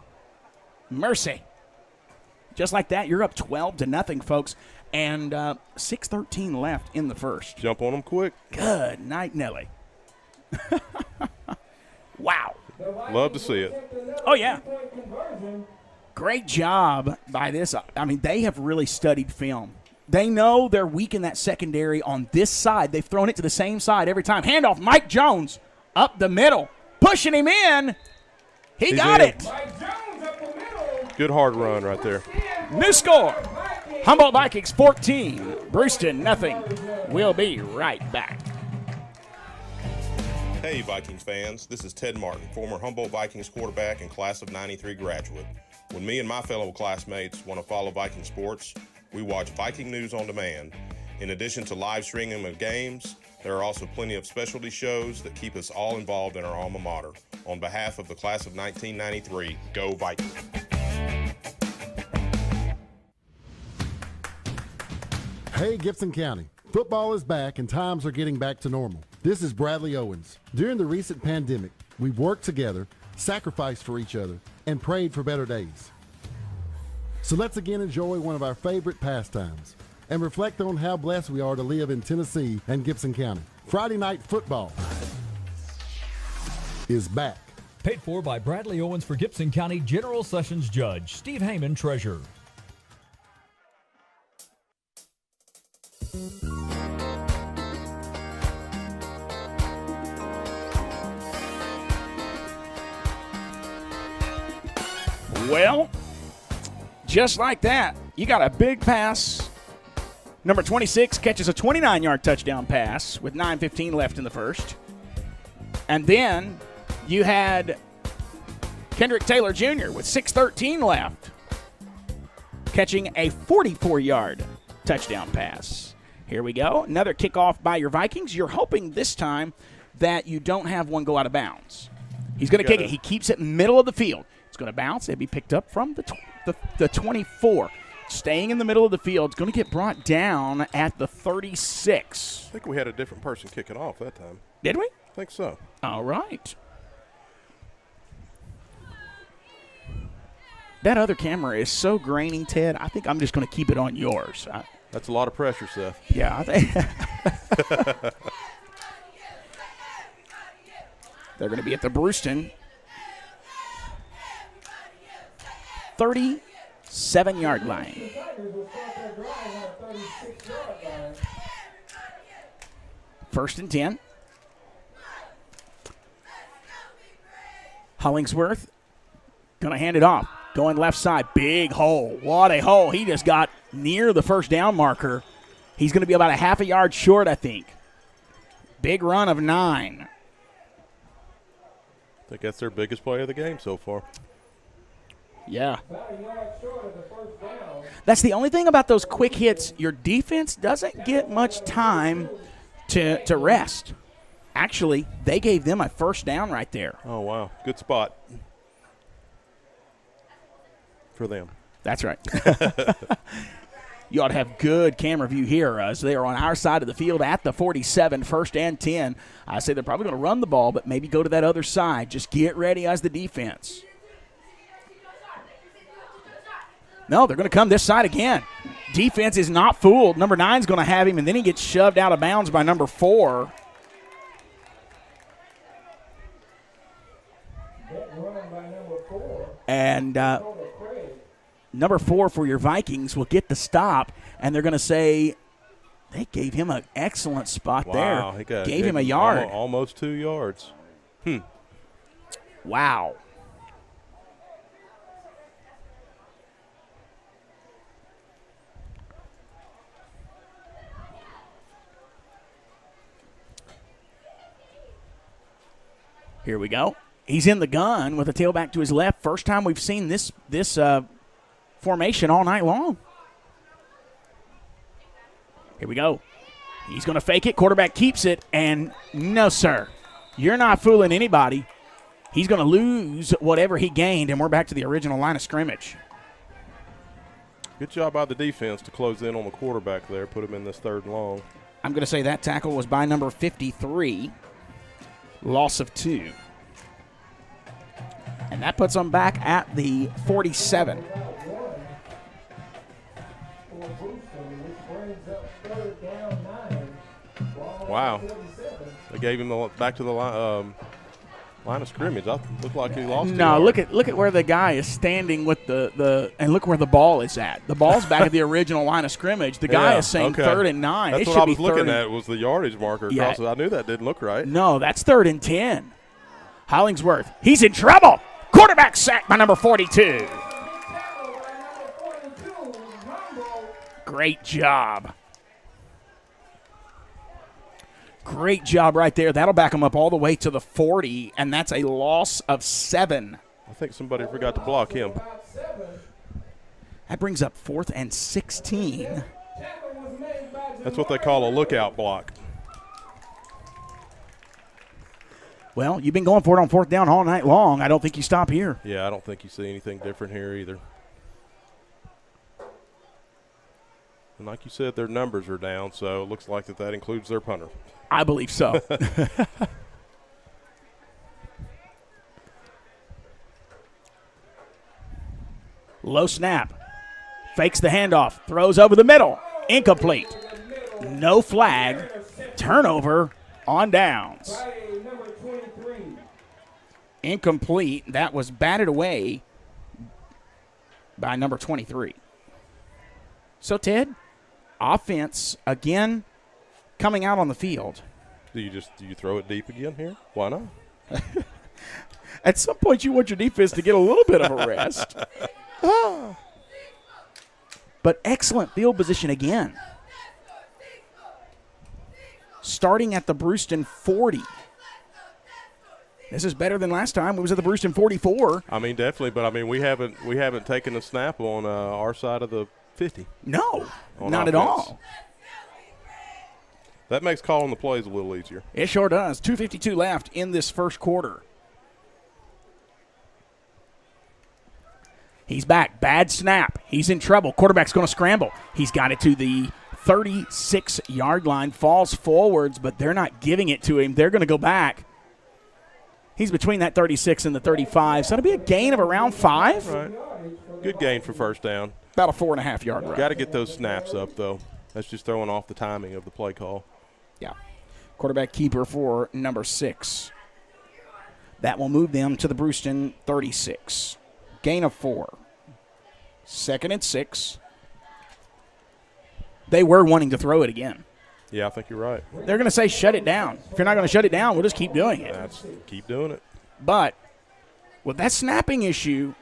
Mercy. Just like that, you're up 12-0, folks. And 6:13 left in the first. Jump on them quick. Good night, Nelly. Wow. Love to see it. Oh, yeah. Great job by this. I mean, they have really studied film. They know they're weak in that secondary on this side. They've thrown it to the same side every time. Handoff, Mike Jones up the middle. Pushing him in. He's got in. it. Good hard run right there. New score. Humboldt Vikings 14, Bruceton nothing. We'll be right back. Hey Vikings fans, this is Ted Martin, former Humboldt Vikings quarterback and class of '93 graduate. When me and my fellow classmates want to follow Viking sports, we watch Viking News on Demand. In addition to live streaming of games, there are also plenty of specialty shows that keep us all involved in our alma mater. On behalf of the class of 1993, go Vikings. Hey, Gibson County. Football is back and times are getting back to normal. This is Bradley Owens. During the recent pandemic, we've worked together, sacrificed for each other, and prayed for better days. So let's again enjoy one of our favorite pastimes and reflect on how blessed we are to live in Tennessee and Gibson County. Friday Night Football is back. Paid for by Bradley Owens for Gibson County General Sessions Judge Steve Heyman, Treasurer. Well, just like that, you got a big pass. Number 26 catches a 29-yard touchdown pass with 9:15 left in the first. And then you had Kendrick Taylor Jr. with 6:13 left catching a 44-yard touchdown pass. Here we go. Another kickoff by your Vikings. You're hoping this time that you don't have one go out of bounds. He's going to kick it. He keeps it middle of the field. It's going to bounce. It'll be picked up from the 24. Staying in the middle of the field. It's going to get brought down at the 36. I think we had a different person kicking off that time. Did we? I think so. All right. That other camera is so grainy, Ted. I think I'm just going to keep it on yours. That's a lot of pressure, Seth. Yeah, I think. They're going to be at the Bruceton 37-yard line. First and 10. Hollingsworth going to hand it off. Going left side. Big hole. What a hole. He just got near the first down marker. He's going to be about a half a yard short, I think. Big run of 9. I think that's their biggest play of the game so far. Yeah. That's the only thing about those quick hits. Your defense doesn't get much time to rest. Actually, they gave them a first down right there. Oh, wow. Good spot for them. That's right. You ought to have good camera view here as they are on our side of the field at the 47, first and 10. I say they're probably going to run the ball, but maybe go to that other side. Just get ready as the defense. No, they're going to come this side again. Defense is not fooled. Number 9 is going to have him, and then he gets shoved out of bounds by number 4. And number 4 for your Vikings will get the stop, and they're going to say they gave him an excellent spot there. He gave him a yard. Almost 2 yards. Wow. Here we go. He's in the gun with a tailback to his left. First time we've seen this formation all night long. Here we go. He's going to fake it. Quarterback keeps it, and no, sir. You're not fooling anybody. He's going to lose whatever he gained, and we're back to the original line of scrimmage. Good job by the defense to close in on the quarterback there, put him in this 3rd and long. I'm going to say that tackle was by number 53. Loss of 2. And that puts them back at the 47. Wow. They gave him back to the line of scrimmage. I looked like he lost. No, look at where the guy is standing with and look where the ball is at. The ball's back at the original line of scrimmage. The guy is saying 3rd and 9. That's what I was looking at was the yardage marker across it. I knew that didn't look right. No, that's 3rd and 10. Hollingsworth, he's in trouble. Quarterback sacked by number 42. Great job. Great job right there. That'll back him up all the way to the 40, and that's a loss of 7. I think somebody forgot to block him. That brings up 4th and 16. That's what they call a lookout block. Well, you've been going for it on fourth down all night long. I don't think you stop here. Yeah, I don't think you see anything different here either. And like you said, their numbers are down, so it looks like that includes their punter. I believe so. Low snap. Fakes the handoff. Throws over the middle. Incomplete. No flag. Turnover on downs. Incomplete. That was batted away by number 23. So, Ted, offense again coming out on the field. Do you throw it deep again here? Why not? At some point, you want your defense to get a little bit of a rest. But excellent field position again. Starting at the Bruceton 40. This is better than last time. We was at the Bruceton 44. I mean, definitely, but I mean, we haven't taken a snap on our side of the 50. No, not offense. at all. That makes calling the plays a little easier. It sure does. 2:52 left in this first quarter. He's back. Bad snap. He's in trouble. Quarterback's going to scramble. He's got it to the 36-yard line. Falls forwards, but they're not giving it to him. They're going to go back. He's between that 36 and the 35. So it'll be a gain of around 5. Right. Good gain for first down. About a 4.5-yard run. Got to get those snaps up, though. That's just throwing off the timing of the play call. Yeah. Quarterback keeper for number 6. That will move them to the Bruceton 36. Gain of 4. 2nd and 6. They were wanting to throw it again. Yeah, I think you're right. They're going to say shut it down. If you're not going to shut it down, we'll just keep doing it. Keep doing it. But with that snapping issue,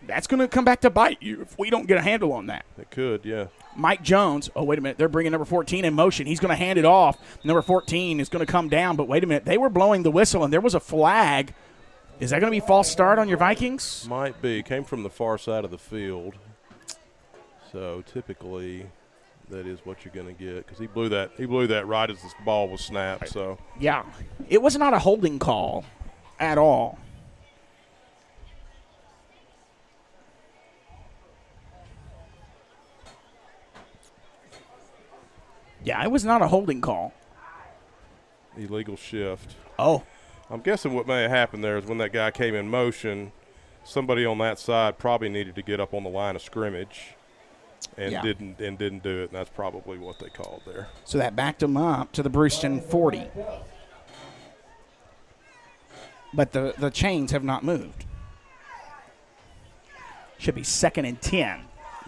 that's going to come back to bite you if we don't get a handle on that. It could, yeah. Mike Jones, oh, wait a minute, they're bringing number 14 in motion. He's going to hand it off. Number 14 is going to come down, but wait a minute. They were blowing the whistle, and there was a flag. Is that going to be false start on your Vikings? Might be. Came from the far side of the field. So typically that is what you're going to get because he blew that right as the ball was snapped. So yeah, it was not a holding call at all. Yeah, it was not a holding call. Illegal shift. Oh. I'm guessing what may have happened there is when that guy came in motion, somebody on that side probably needed to get up on the line of scrimmage and didn't do it, and that's probably what they called there. So that backed him up to the Bruceton 40. But the chains have not moved. Should be 2nd and 10.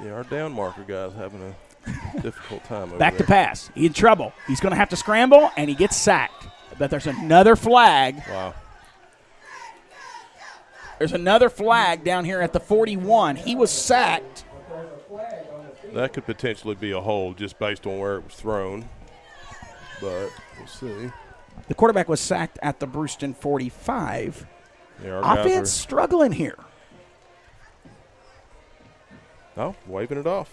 Yeah, our down marker guy's having a difficult time over Back there. to pass. He's in trouble. He's going to have to scramble, and he gets sacked. But there's another flag. Wow. There's another flag down here at the 41. He was sacked. That could potentially be a hold just based on where it was thrown. But we'll see. The quarterback was sacked at the Bruceton 45. Yeah, our offense struggling here. Oh, waving it off.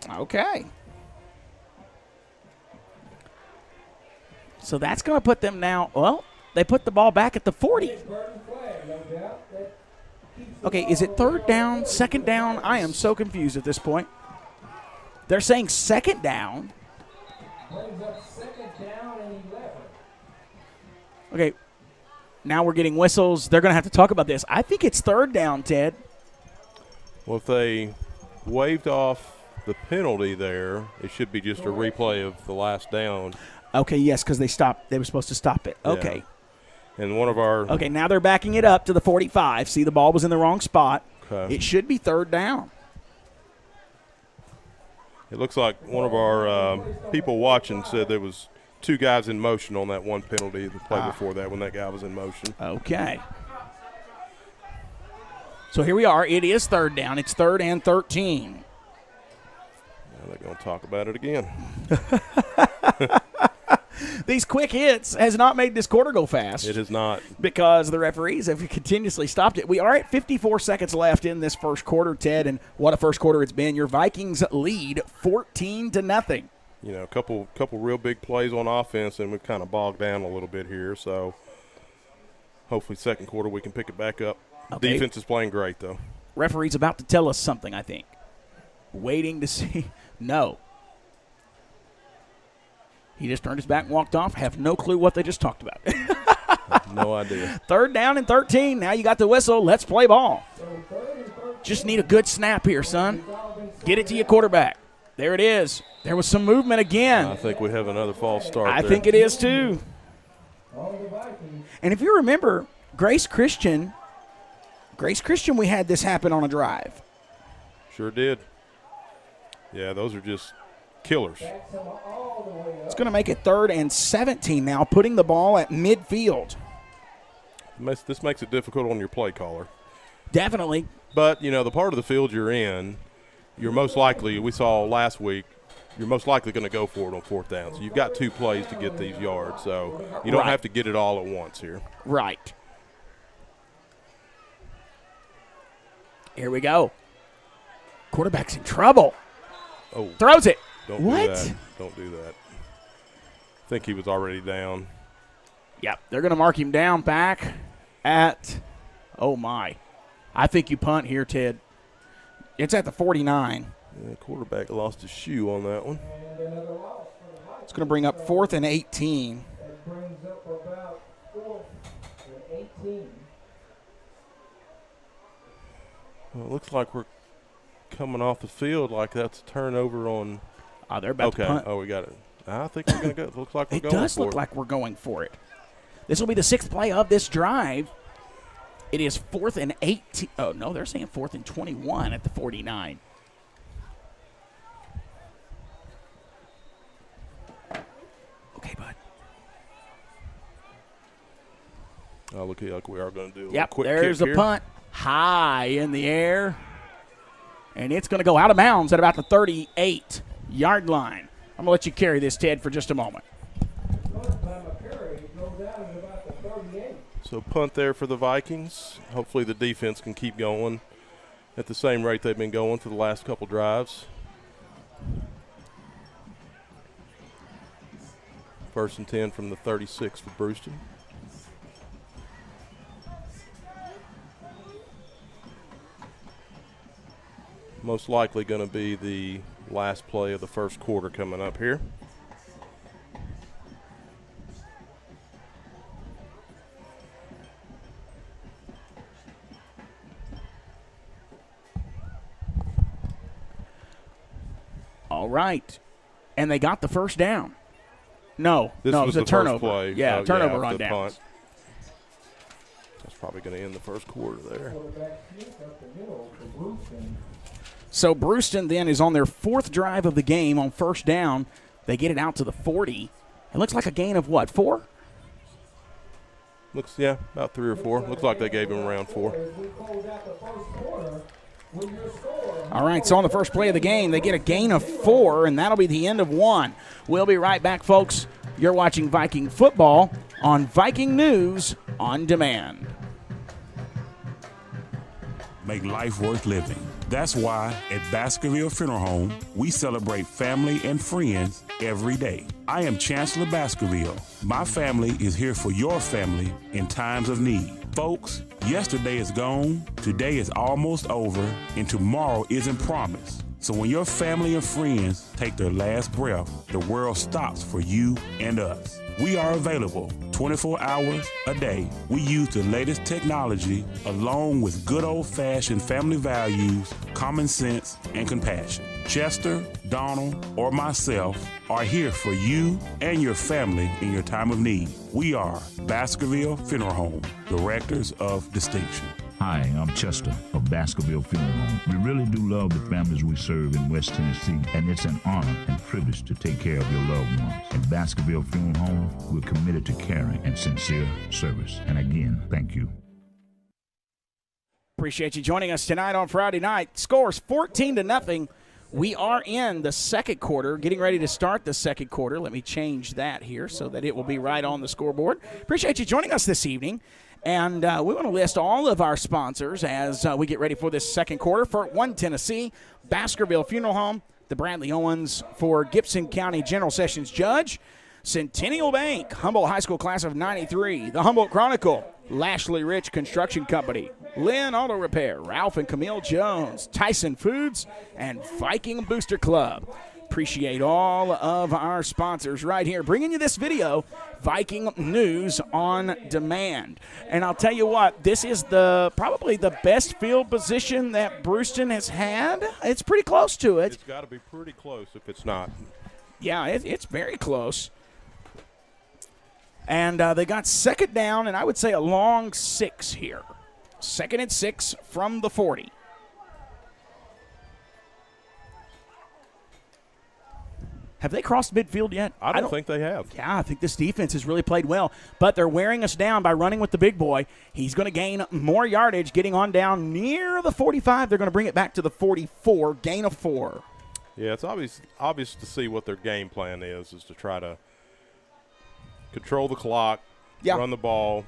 Okay. So that's going to put them now, well, they put the ball back at the 40. Okay, is it 3rd down, 2nd down? I am so confused at this point. They're saying 2nd down. Okay, now we're getting whistles. They're going to have to talk about this. I think it's 3rd down, Ted. Well, if they waved off the penalty there, it should be just a replay of the last down. Okay, yes, because they stopped. They were supposed to stop it. Okay. Yeah. And one of our – okay, now they're backing it up to the 45. See, the ball was in the wrong spot. Okay. It should be 3rd down. It looks like one of our people watching said there was 2 guys in motion on that one penalty the play before that when that guy was in motion. Okay. So here we are. It is 3rd down. It's 3rd and 13. Now they're going to talk about it again. These quick hits has not made this quarter go fast. It has not. Because the referees have continuously stopped it. We are at 54 seconds left in this first quarter, Ted, and what a first quarter it's been. Your Vikings lead 14-0. you know, a couple real big plays on offense, and we've kind of bogged down a little bit here. So hopefully second quarter we can pick it back up. Okay. Defense is playing great, though. Referee's about to tell us something, I think. Waiting to see. No. He just turned his back and walked off. Have no clue what they just talked about. No idea. 3rd down and 13. Now you got the whistle. Let's play ball. Just need a good snap here, son. Get it to your quarterback. There it is. There was some movement again. I think we have another false start I there. think it is too. And if you remember, Grace Christian, we had this happen on a drive. Sure did. Yeah, those are just killers. It's going to make it 3rd and 17 now, putting the ball at midfield. This makes it difficult on your play caller. Definitely. But, you know, the part of the field you're in, you're most likely, we saw last week, you're most likely going to go for it on 4th down. So you've got 2 plays to get these yards. So you don't have to get it all at once here. Right. Here we go. Quarterback's in trouble. Oh. Throws it. Don't do that. Don't do that. I think he was already down. Yep. They're going to mark him down back at, oh, my. I think you punt here, Ted. It's at the 49. Yeah, quarterback lost his shoe on that one. It's going to bring up 4th and 18. That brings up about 4th and 18. Well, it looks like we're coming off the field like that's a turnover on. They're about to punt. Oh, we got it. I think we're going to go. It looks like we're it going for it. It does look like we're going for it. This will be the 6th play of this drive. It is 4th and 18. Oh, no, they're saying 4th and 21 at the 49. Okay, bud. Oh, look like we are going to do a yep, quick there's kick a here. Punt. High in the air. And it's going to go out of bounds at about the 38-yard line. I'm going to let you carry this, Ted, for just a moment. So punt there for the Vikings. Hopefully the defense can keep going at the same rate they've been going for the last couple drives. 1st and 10 from the 36 for Bruceton. Most likely going to be the last play of the first quarter coming up here. All right. And they got the first down. No, it was a turnover. First play. Yeah, turnover on downs. Punt. That's probably going to end the first quarter there. So Bruceton then is on their 4th drive of the game on 1st down. They get it out to the 40. It looks like a gain of what, 4? Looks, yeah, about 3 or 4. Looks like they gave him around 4. All right, so on the first play of the game, they get a gain of 4, and that'll be the end of 1. We'll be right back, folks. You're watching Viking football on Viking News on Demand. Make life worth living. That's why at Baskerville Funeral Home, we celebrate family and friends every day. I am Chancellor Baskerville. My family is here for your family in times of need. Folks, yesterday is gone, today is almost over, and tomorrow isn't promised. So when your family and friends take their last breath, the world stops for you and us. We are available 24 hours a day. We use the latest technology along with good old-fashioned family values, common sense, and compassion. Chester, Donald, or myself are here for you and your family in your time of need. We are Baskerville Funeral Home, Directors of Distinction. Hi, I'm Chester of Baskerville Funeral Home. We really do love the families we serve in West Tennessee, and it's an honor and privilege to take care of your loved ones. At Baskerville Funeral Home, we're committed to caring and sincere service. And again, thank you. Appreciate you joining us tonight on Friday night. Scores 14-0. We are in the second quarter, getting ready to start the second quarter. Let me change that here so that it will be right on the scoreboard. Appreciate you joining us this evening. And we want to list all of our sponsors as we get ready for this second quarter. For 1 Tennessee, Baskerville Funeral Home, the the Bradley Owens for Gibson County General Sessions Judge, Centennial Bank, Humboldt High School Class of 93, the Humboldt Chronicle, Lashley Rich Construction Company, Lynn Auto Repair, Ralph and Camille Jones, Tyson Foods, and Viking Booster Club. Appreciate all of our sponsors right here bringing you this video, Viking News on Demand. And I'll tell you what, this is probably the best field position that Bruceton has had. It's pretty close to it. It's got to be pretty close if it's not. Yeah, it's very close. And they got second down, and I would say a long 6 here. 2nd and 6 from the 40. Have they crossed midfield yet? I don't think they have. Yeah, I think this defense has really played well. But they're wearing us down by running with the big boy. He's going to gain more yardage, getting on down near the 45. They're going to bring it back to the 44, gain of 4. Yeah, it's obvious to see what their game plan is to try to control the clock, run the ball,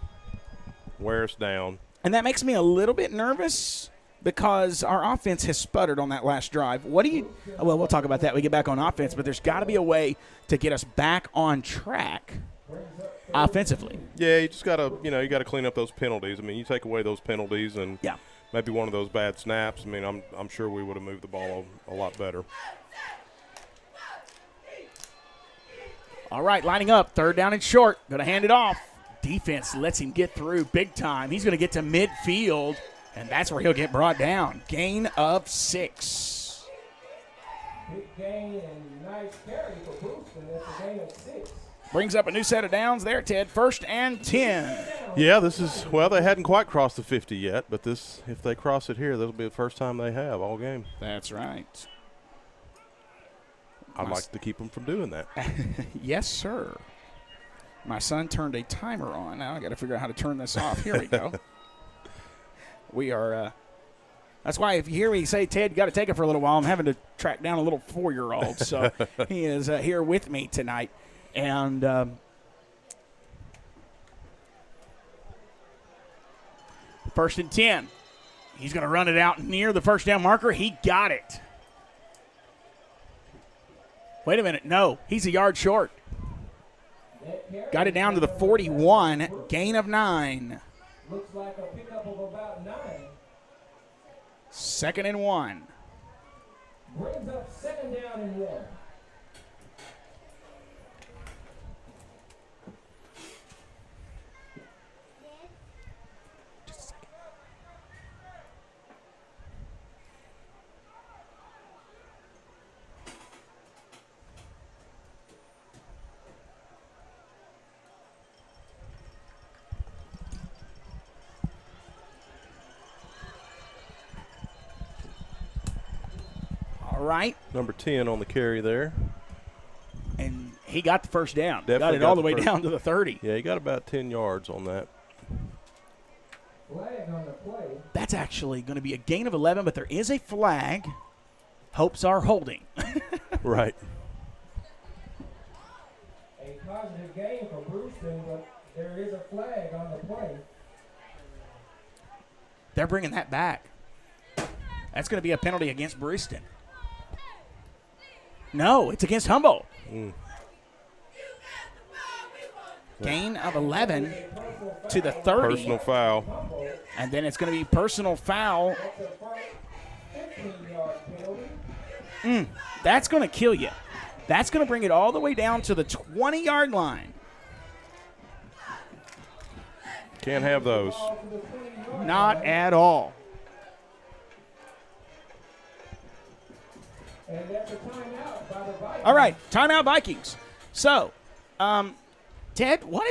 wear us down. And that makes me a little bit nervous because our offense has sputtered on that last drive. Well, we'll talk about that when we get back on offense, but there's got to be a way to get us back on track offensively. Yeah, you just got to, you got to clean up those penalties. I mean, you take away those penalties and maybe one of those bad snaps. I mean, I'm sure we would have moved the ball a lot better. All right, lining up, 3rd down and short. Going to hand it off. Defense lets him get through big time. He's going to get to midfield, and that's where he'll get brought down. Gain of 6. Big gain and nice carry for Bruceton. That's a gain of 6. Brings up a new set of downs there, Ted. 1st and 10. Yeah, they hadn't quite crossed the 50 yet, but if they cross it here, that'll be the first time they have all game. That's right. I'd like to keep them from doing that. Yes, sir. My son turned a timer on. Now I got to figure out how to turn this off. Here we go. We are that's why if you hear me say, Ted, you got to take it for a little while, I'm having to track down a little 4-year-old. So he is here with me tonight. And 1st and 10. He's going to run it out near the first down marker. He got it. Wait a minute. No, he's a yard short. Got it down to the 41, gain of 9. Looks like a pickup of about 9. 2nd and 1. Brings up 2nd down and 1. Right. Number 10 on the carry there. And he got the first down. Definitely got it all the way down to the 30. Yeah, he got about 10 yards on that. Flag on the play. That's actually going to be a gain of 11, but there is a flag. Hopes are holding. Right. A positive gain for Bruceton, but there is a flag on the play. They're bringing that back. That's going to be a penalty against Bruceton. No, it's against Humboldt. Gain of 11 to the 30. Personal foul. And then it's going to be personal foul. That's going to kill you. That's going to bring it all the way down to the 20-yard line. Can't have those. Not at all. And that's a timeout by the Vikings. All right, timeout Vikings. So, Ted, what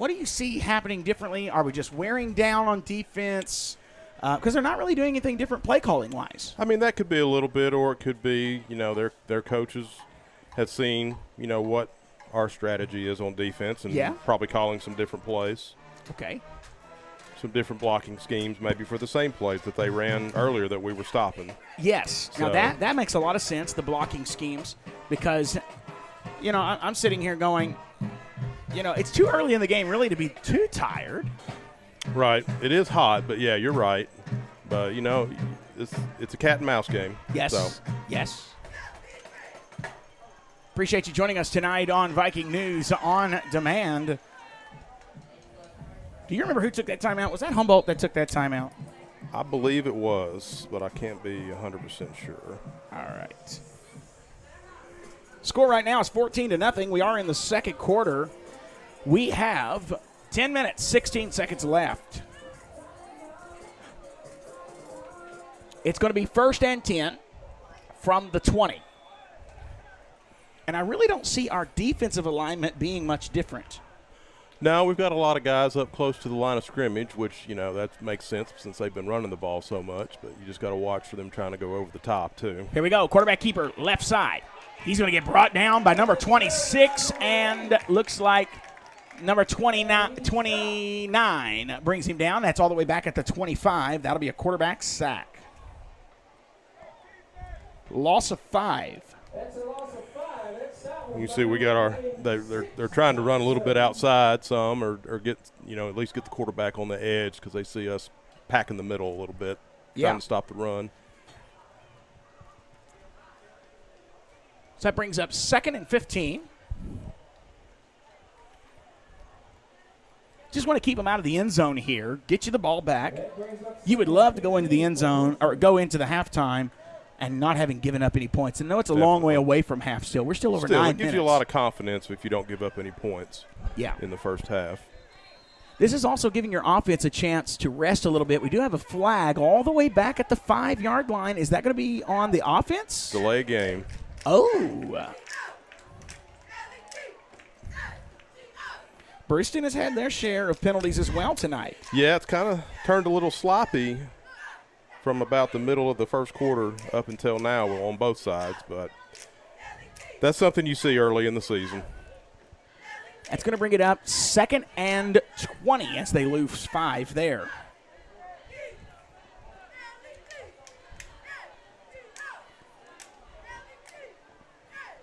do you see happening differently? Are we just wearing down on defense? Because they're not really doing anything different play calling wise. I mean, that could be a little bit, or it could be, their coaches have seen, what our strategy is on defense and probably calling some different plays. Okay. Some different blocking schemes maybe for the same plays that they ran earlier that we were stopping. Yes. So. Now, that makes a lot of sense, the blocking schemes, because, I'm sitting here going, it's too early in the game really to be too tired. Right. It is hot, but, yeah, you're right. But, it's a cat and mouse game. Yes. So. Yes. Appreciate you joining us tonight on Viking News on Demand. Do you remember who took that timeout? Was that Humboldt that took that timeout? I believe it was, but I can't be 100% sure. All right. Score right now is 14-0. We are in the second quarter. We have 10 minutes, 16 seconds left. It's going to be 1st and 10 from the 20. And I really don't see our defensive alignment being much different. No, we've got a lot of guys up close to the line of scrimmage, which, that makes sense since they've been running the ball so much. But you just got to watch for them trying to go over the top, too. Here we go. Quarterback keeper, left side. He's going to get brought down by number 26, and looks like number 29 brings him down. That's all the way back at the 25. That'll be a quarterback sack. Loss of 5. That's a loss of 5. You see, we got they're trying to run a little bit outside some, or get at least get the quarterback on the edge because they see us packing the middle a little bit, trying to stop the run. So that brings up 2nd and 15. Just want to keep them out of the end zone here. Get you the ball back. You would love to go into the end zone or go into the halftime and not having given up any points. And I know it's a long way away from half still. We're still over 9 minutes. It gives you a lot of confidence if you don't give up any points in the first half. This is also giving your offense a chance to rest a little bit. We do have a flag all the way back at the 5-yard line. Is that going to be on the offense? Delay game. Oh. Bruceton has had their share of penalties as well tonight. Yeah, it's kind of turned a little sloppy from about the middle of the first quarter up until now on both sides, but that's something you see early in the season. That's going to bring it up 2nd and 20 as they lose 5 there.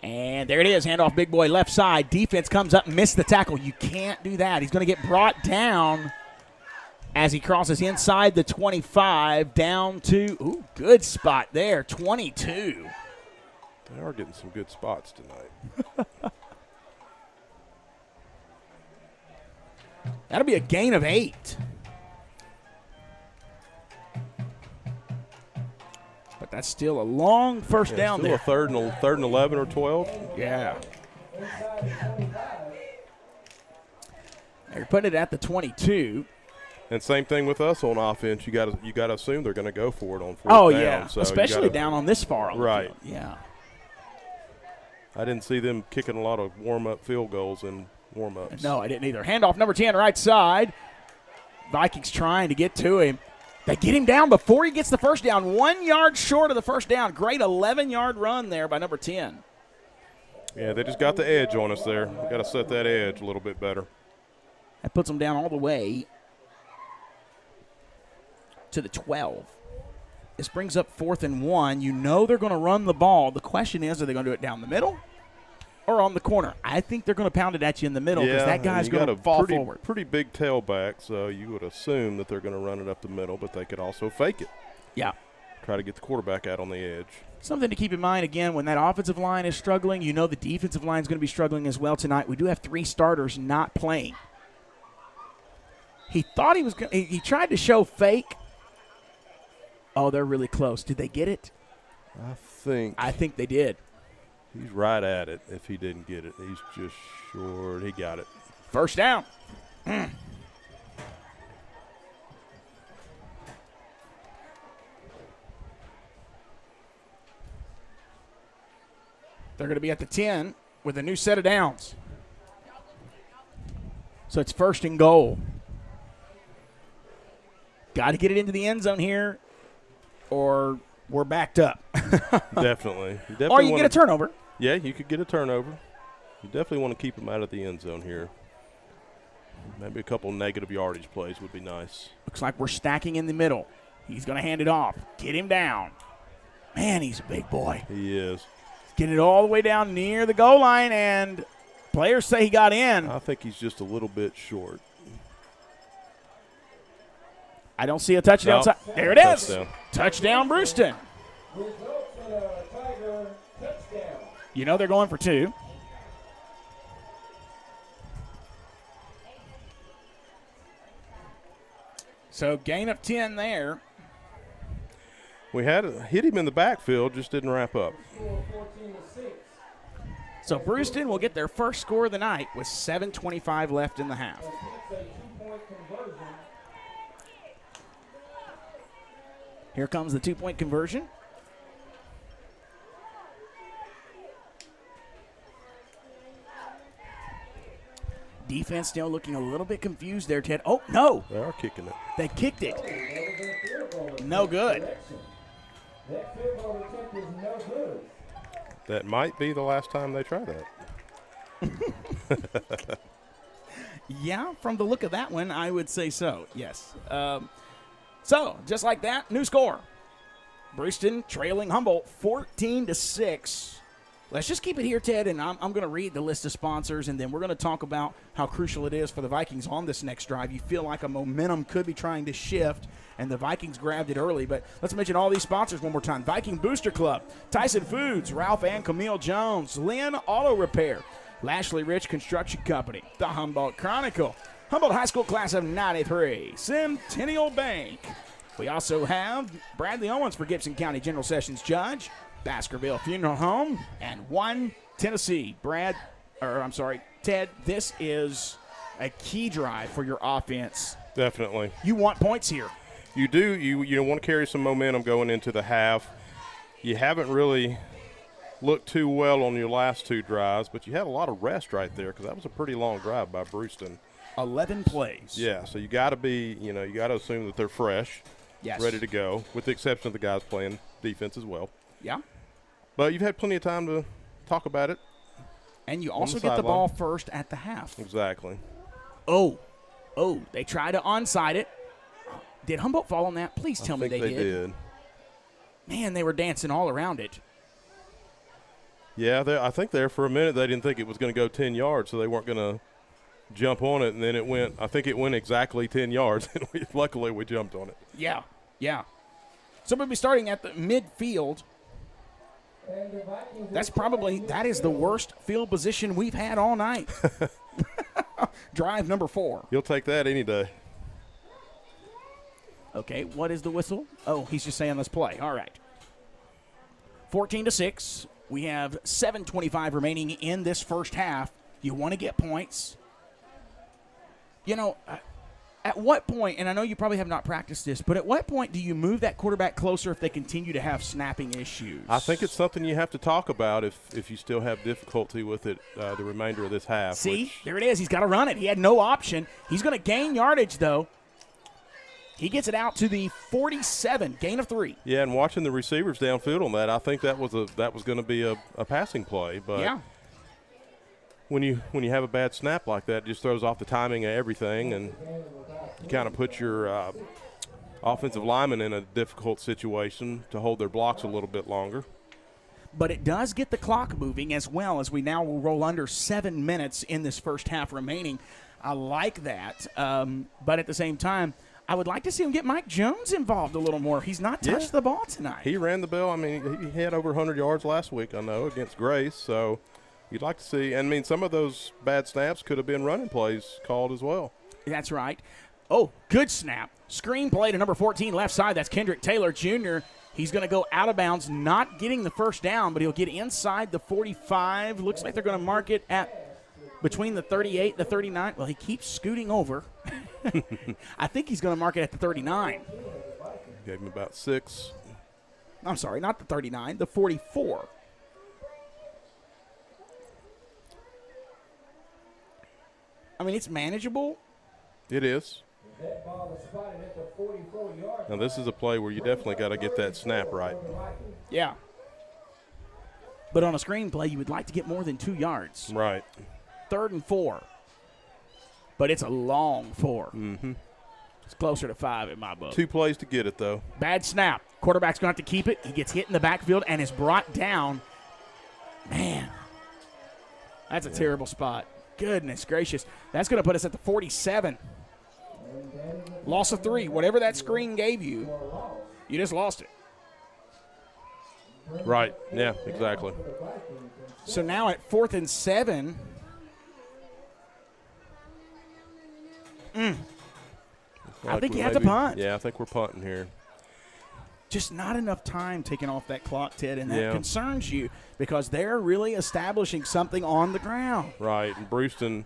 And there it is, handoff big boy left side. Defense comes up and missed the tackle. You can't do that. He's going to get brought down as he crosses inside the 25 down to, good spot there, 22. They are getting some good spots tonight. That'll be a gain of 8. But that's still a long first down still there. A third and 11 or 12. Yeah. They're putting it at the 22. And same thing with us on offense. You got to assume they're going to go for it on 4th down. Oh yeah, so especially down on this far. On right. The field. Yeah. I didn't see them kicking a lot of warm-up field goals in warm-ups. No, I didn't either. Handoff number 10, right side. Vikings trying to get to him. They get him down before he gets the first down. 1 yard short of the first down. Great 11-yard run there by number 10. Yeah, they just got the edge on us there. We got to set that edge a little bit better. That puts them down all the way to the 12. This brings up 4th and 1. You know they're going to run the ball. The question is, are they going to do it down the middle or on the corner? I think they're going to pound it at you in the middle because that guy's going to fall forward. Pretty big tailback, so you would assume that they're going to run it up the middle, but they could also fake it. Yeah. Try to get the quarterback out on the edge. Something to keep in mind, again, when that offensive line is struggling, you know the defensive line is going to be struggling as well tonight. We do have 3 starters not playing. He thought he was – he tried to show fake. Oh, they're really close. Did they get it? I think they did. He's right at it if he didn't get it. He's just short. He got it. First down. They're going to be at the 10 with a new set of downs. So it's 1st and goal. Got to get it into the end zone here, or we're backed up. Definitely. Or you get a turnover. Yeah, you could get a turnover. You definitely want to keep them out of the end zone here. Maybe a couple negative yardage plays would be nice. Looks like we're stacking in the middle. He's going to hand it off. Get him down. Man, he's a big boy. He is. Get it all the way down near the goal line, and players say he got in. I think he's just a little bit short. I don't see a touchdown. No. There it is. Touchdown, Bruceton. You know they're going for 2. So gain of 10 there. We had hit him in the backfield, just didn't wrap up. So Bruceton will get their first score of the night with 7:25 left in the half. Here comes the 2-point conversion. Defense still looking a little bit confused there, Ted. Oh, no. They are kicking it. They kicked it. No good. That might be the last time they try that. Yeah, from the look of that one, I would say so, yes. So, just like that, new score. Bruceton trailing Humboldt 14-6. Let's just keep it here, Ted, and I'm going to read the list of sponsors, and then we're going to talk about how crucial it is for the Vikings on this next drive. You feel like a momentum could be trying to shift, and the Vikings grabbed it early. But let's mention all these sponsors one more time. Viking Booster Club, Tyson Foods, Ralph and Camille Jones, Lynn Auto Repair, Lashley Rich Construction Company, the Humboldt Chronicle, Humboldt High School Class of 93, Centennial Bank. We also have Bradley Owens for Gibson County General Sessions Judge, Baskerville Funeral Home, and One Tennessee. Ted, this is a key drive for your offense. Definitely. You want points here. You do. You want to carry some momentum going into the half. You haven't really looked too well on your last two drives, but you had a lot of rest right there because that was a pretty long drive by Bruceton. 11 plays. Yeah, so you got to be, you got to assume that they're fresh, yes, ready to go, with the exception of the guys playing defense as well. Yeah. But you've had plenty of time to talk about it. And you also get the ball first at the half. Exactly. Oh, they try to onside it. Did Humboldt fall on that? Please tell me they did. Man, they were dancing all around it. Yeah, I think there for a minute they didn't think it was going to go 10 yards, so they weren't going to jump on it, and then it went exactly 10 yards, and luckily we jumped on it. Yeah. So we'll be starting at the midfield. That is the worst field position we've had all night. Drive number 4. You'll take that any day. Okay, what is the whistle? Oh, he's just saying let's play. All right. 14-6. We have 7:25 remaining in this first half. You want to get points. At what point, and I know you probably have not practiced this, but at what point do you move that quarterback closer if they continue to have snapping issues? I think it's something you have to talk about if you still have difficulty with it the remainder of this half. See, there it is. He's got to run it. He had no option. He's going to gain yardage, though. He gets it out to the 47, gain of 3. Yeah, and watching the receivers downfield on that, I think that was going to be a passing play. But yeah. When you have a bad snap like that, it just throws off the timing of everything, and you kind of put your offensive linemen in a difficult situation to hold their blocks a little bit longer. But it does get the clock moving as well, as we now will roll under 7 minutes in this first half remaining. I like that. But at the same time, I would like to see him get Mike Jones involved a little more. He's not touched the ball tonight. He ran the bell. I mean, he had over 100 yards last week, I know, against Grace. So you'd like to see. And, I mean, some of those bad snaps could have been running plays called as well. That's right. Oh, good snap. Screen play to number 14, left side. That's Kendrick Taylor Jr. He's going to go out of bounds, not getting the first down, but he'll get inside the 45. Looks like they're going to mark it at between the 38 and the 39. Well, he keeps scooting over. I think he's going to mark it at the 39. Gave him about 6. I'm sorry, not the 39, the 44. I mean, it's manageable. It is. Now, this is a play where you definitely got to get that snap right. Yeah. But on a screen play, you would like to get more than 2 yards. Right. 3rd and 4. But it's a long 4. Mm-hmm. It's closer to 5 in my book. 2 plays to get it, though. Bad snap. Quarterback's going to have to keep it. He gets hit in the backfield and is brought down. Man, that's a terrible spot. Goodness gracious. That's going to put us at the 47. Loss of 3. Whatever that screen gave you, you just lost it. Right. Yeah, exactly. So now at 4th and 7. I think you have to punt. Yeah, I think we're punting here. Just not enough time taken off that clock, Ted, and that concerns you because they're really establishing something on the ground. Right, and Bruceton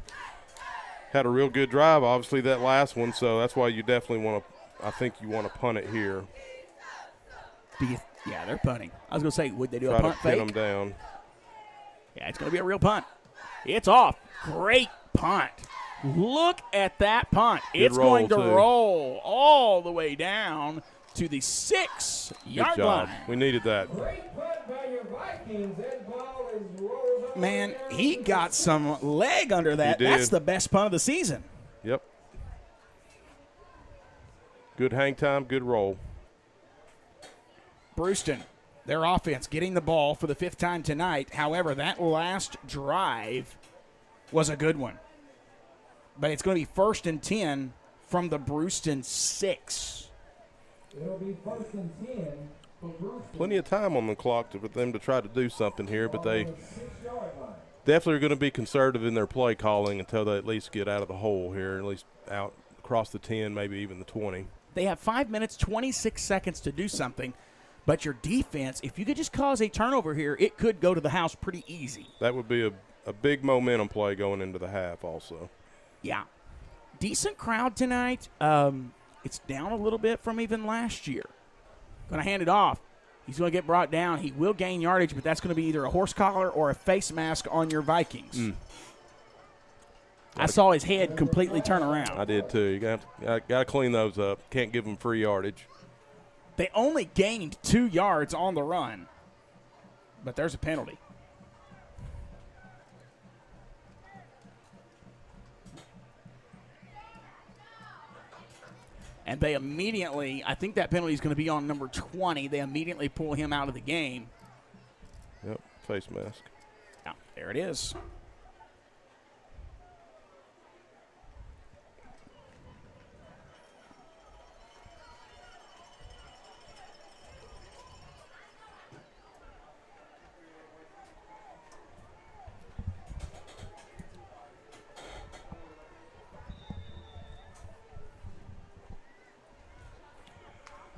had a real good drive, obviously, that last one, so that's why you definitely want to – I think you want to punt it here. Yeah, they're punting. I was going to say, would they do Try a punt to fake? pin them down. Yeah, it's going to be a real punt. It's off. Great punt. Look at that punt. It's going to roll all the way down to the 6-yard line. We needed that. Great punt by your Vikings. That ball is rolled up. Man, he got some leg under that. He did. That's the best punt of the season. Yep. Good hang time, good roll. Bruceton, their offense, getting the ball for the 5th time tonight. However, that last drive was a good one. But it's going to be 1st and 10 from the Bruceton 6. It'll be 1st and 10 for Bruceton. Plenty of time on the clock for them to try to do something here, but they definitely are going to be conservative in their play calling until they at least get out of the hole here, at least out across the 10, maybe even the 20. They have 5 minutes, 26 seconds to do something. But your defense, if you could just cause a turnover here, it could go to the house pretty easy. That would be a big momentum play going into the half also. Yeah. Decent crowd tonight. It's down a little bit from even last year. Going to hand it off. He's going to get brought down. He will gain yardage, but that's going to be either a horse collar or a face mask on your Vikings. I saw his head completely turn around. I did too. You got to clean those up. Can't give them free yardage. They only gained 2 yards on the run, but there's a penalty. And they immediately, I think that penalty is going to be on number 20. They immediately pull him out of the game. Yep, face mask. Yeah, there it is.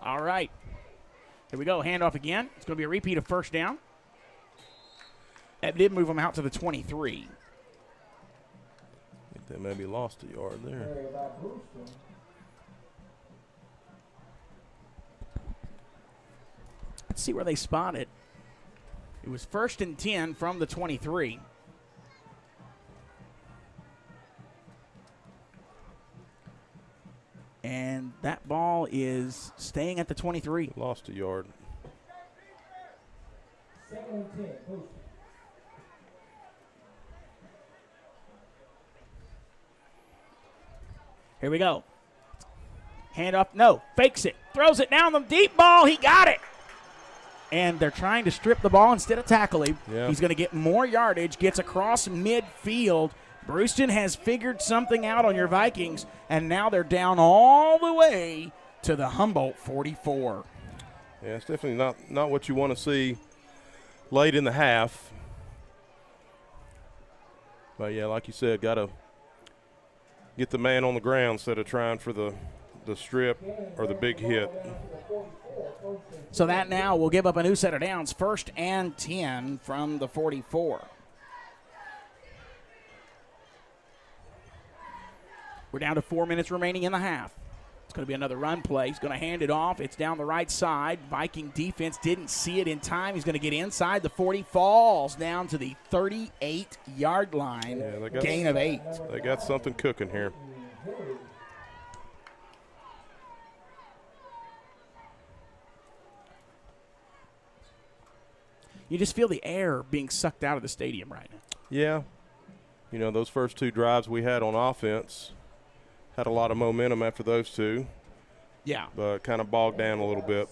All right. Here we go. Handoff again. It's going to be a repeat of 1st down. That did move them out to the 23. I think they maybe lost a yard there. Let's see where they spot it. It was 1st and 10 from the 23. And that ball is staying at the 23. Lost a yard. 2nd and 10. Bruceton. Here we go. Hand off. No. Fakes it. Throws it down the deep ball. He got it. And they're trying to strip the ball instead of tackle him. Yeah. He's going to get more yardage. Gets across midfield. Bruceton has figured something out on your Vikings, and now they're down all the way to the Humboldt 44. Yeah, it's definitely not what you want to see late in the half. But, yeah, like you said, got to get the man on the ground instead of trying for the strip or the big hit. So that now will give up a new set of downs, 1st and 10 from the 44. We're down to 4 minutes remaining in the half. It's going to be another run play. He's going to hand it off. It's down the right side. Viking defense didn't see it in time. He's going to get inside the 40, falls down to the 38-yard line. Yeah, gain of 8. They got something cooking here. You just feel the air being sucked out of the stadium right now. Yeah. You know, those first 2 drives we had on offense had a lot of momentum after those 2. Yeah. But kind of bogged down a little bit.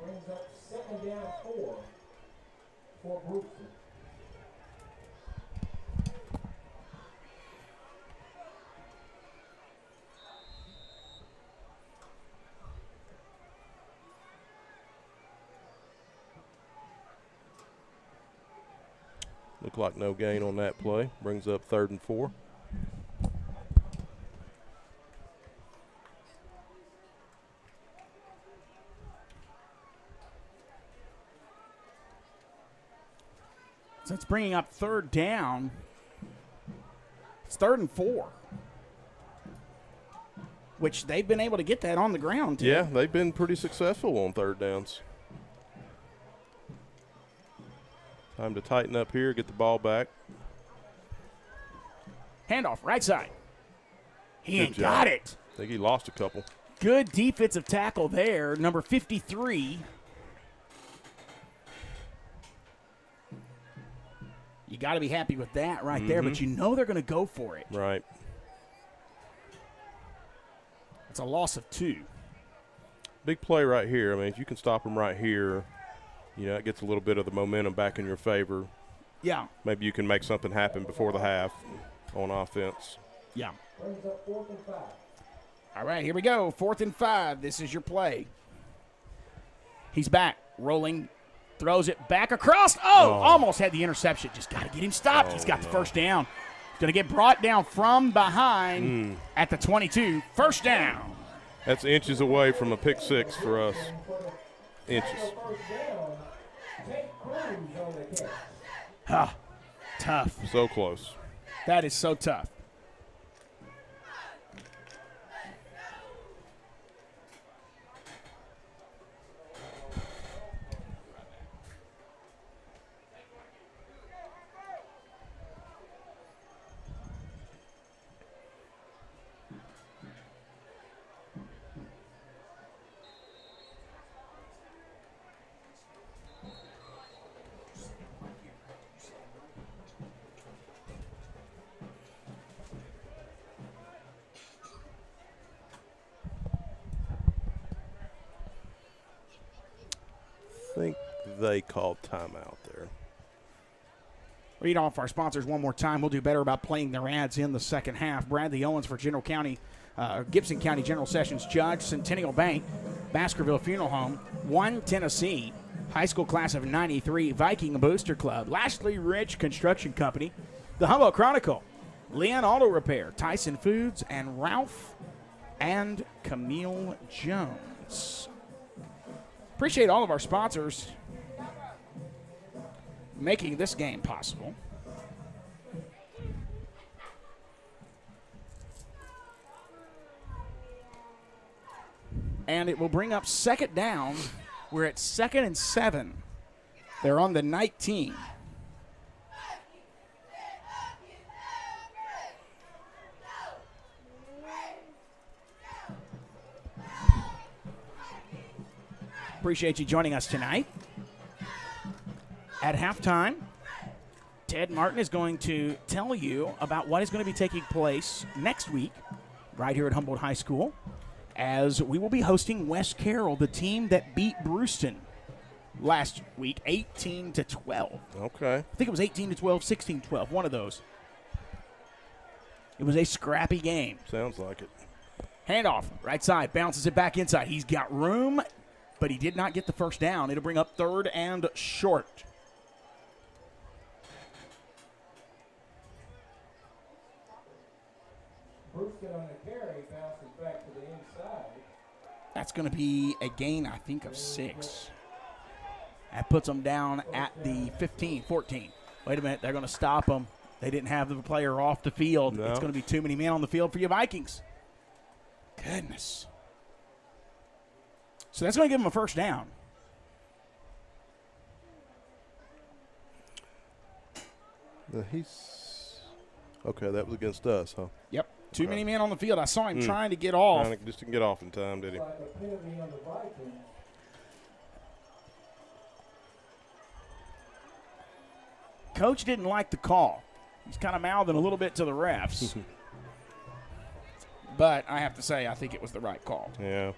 Brings up 2nd down 4 for Brewton. Looked like no gain on that play. Brings up 3rd and 4. So it's bringing up third down. It's 3rd and 4. Which they've been able to get that on the ground, too. Yeah, they've been pretty successful on 3rd downs. Time to tighten up here, get the ball back. Handoff, right side. He Good ain't job. got it. I think he lost a couple. Good defensive tackle there, number 53. You got to be happy with that right there, but you know they're going to go for it. Right. It's a loss of 2. Big play right here. I mean, if you can stop him right here, it gets a little bit of the momentum back in your favor. Yeah. Maybe you can make something happen before the half on offense. Yeah. Brings up 4th and 5. All right, here we go. 4th and 5. This is your play. He's back, rolling, throws it back across. Almost had the interception. Just got to get him stopped. He's got the first down. He's going to get brought down from behind at the 22. First down. That's inches away from a pick 6 for us. Inches. First down. Take Cruz on the catch. Tough. So close. That is so tough. I think they called timeout there. Read off our sponsors one more time. We'll do better about playing their ads in the second half. Bradley Owens for Gibson County General Sessions Judge, Centennial Bank, Baskerville Funeral Home, 1 Tennessee, High School Class of 93, Viking Booster Club, Lashley Ridge Construction Company, the Humboldt Chronicle, Leon Auto Repair, Tyson Foods, and Ralph and Camille Jones. Appreciate all of our sponsors making this game possible. And it will bring up 2nd down. We're at 2nd and 7. They're on the 19. Appreciate you joining us tonight. At halftime, Ted Martin is going to tell you about what is going to be taking place next week right here at Humboldt High School, as we will be hosting West Carroll, the team that beat Bruceton last week 18-12. Okay. I think it was 18-12, 16-12, one of those. It was a scrappy game. Sounds like it. Handoff, right side, bounces it back inside. He's got room, but he did not get the first down. It'll bring up 3rd and short. Bruceton on the carry, bounces back to the inside. That's going to be a gain, I think, of 6. That puts them down at the 15, 14. Wait a minute, they're going to stop them. They didn't have the player off the field. No. It's going to be too many men on the field for you Vikings. Goodness. So that's going to give them a first down. Okay, that was against us, huh? Yep. Too many men on the field. I saw him trying to get off. Just didn't get off in time, did he? Like a penalty on the Vikings. Coach didn't like the call. He's kind of mouthing a little bit to the refs. But I have to say, I think it was the right call. Yeah.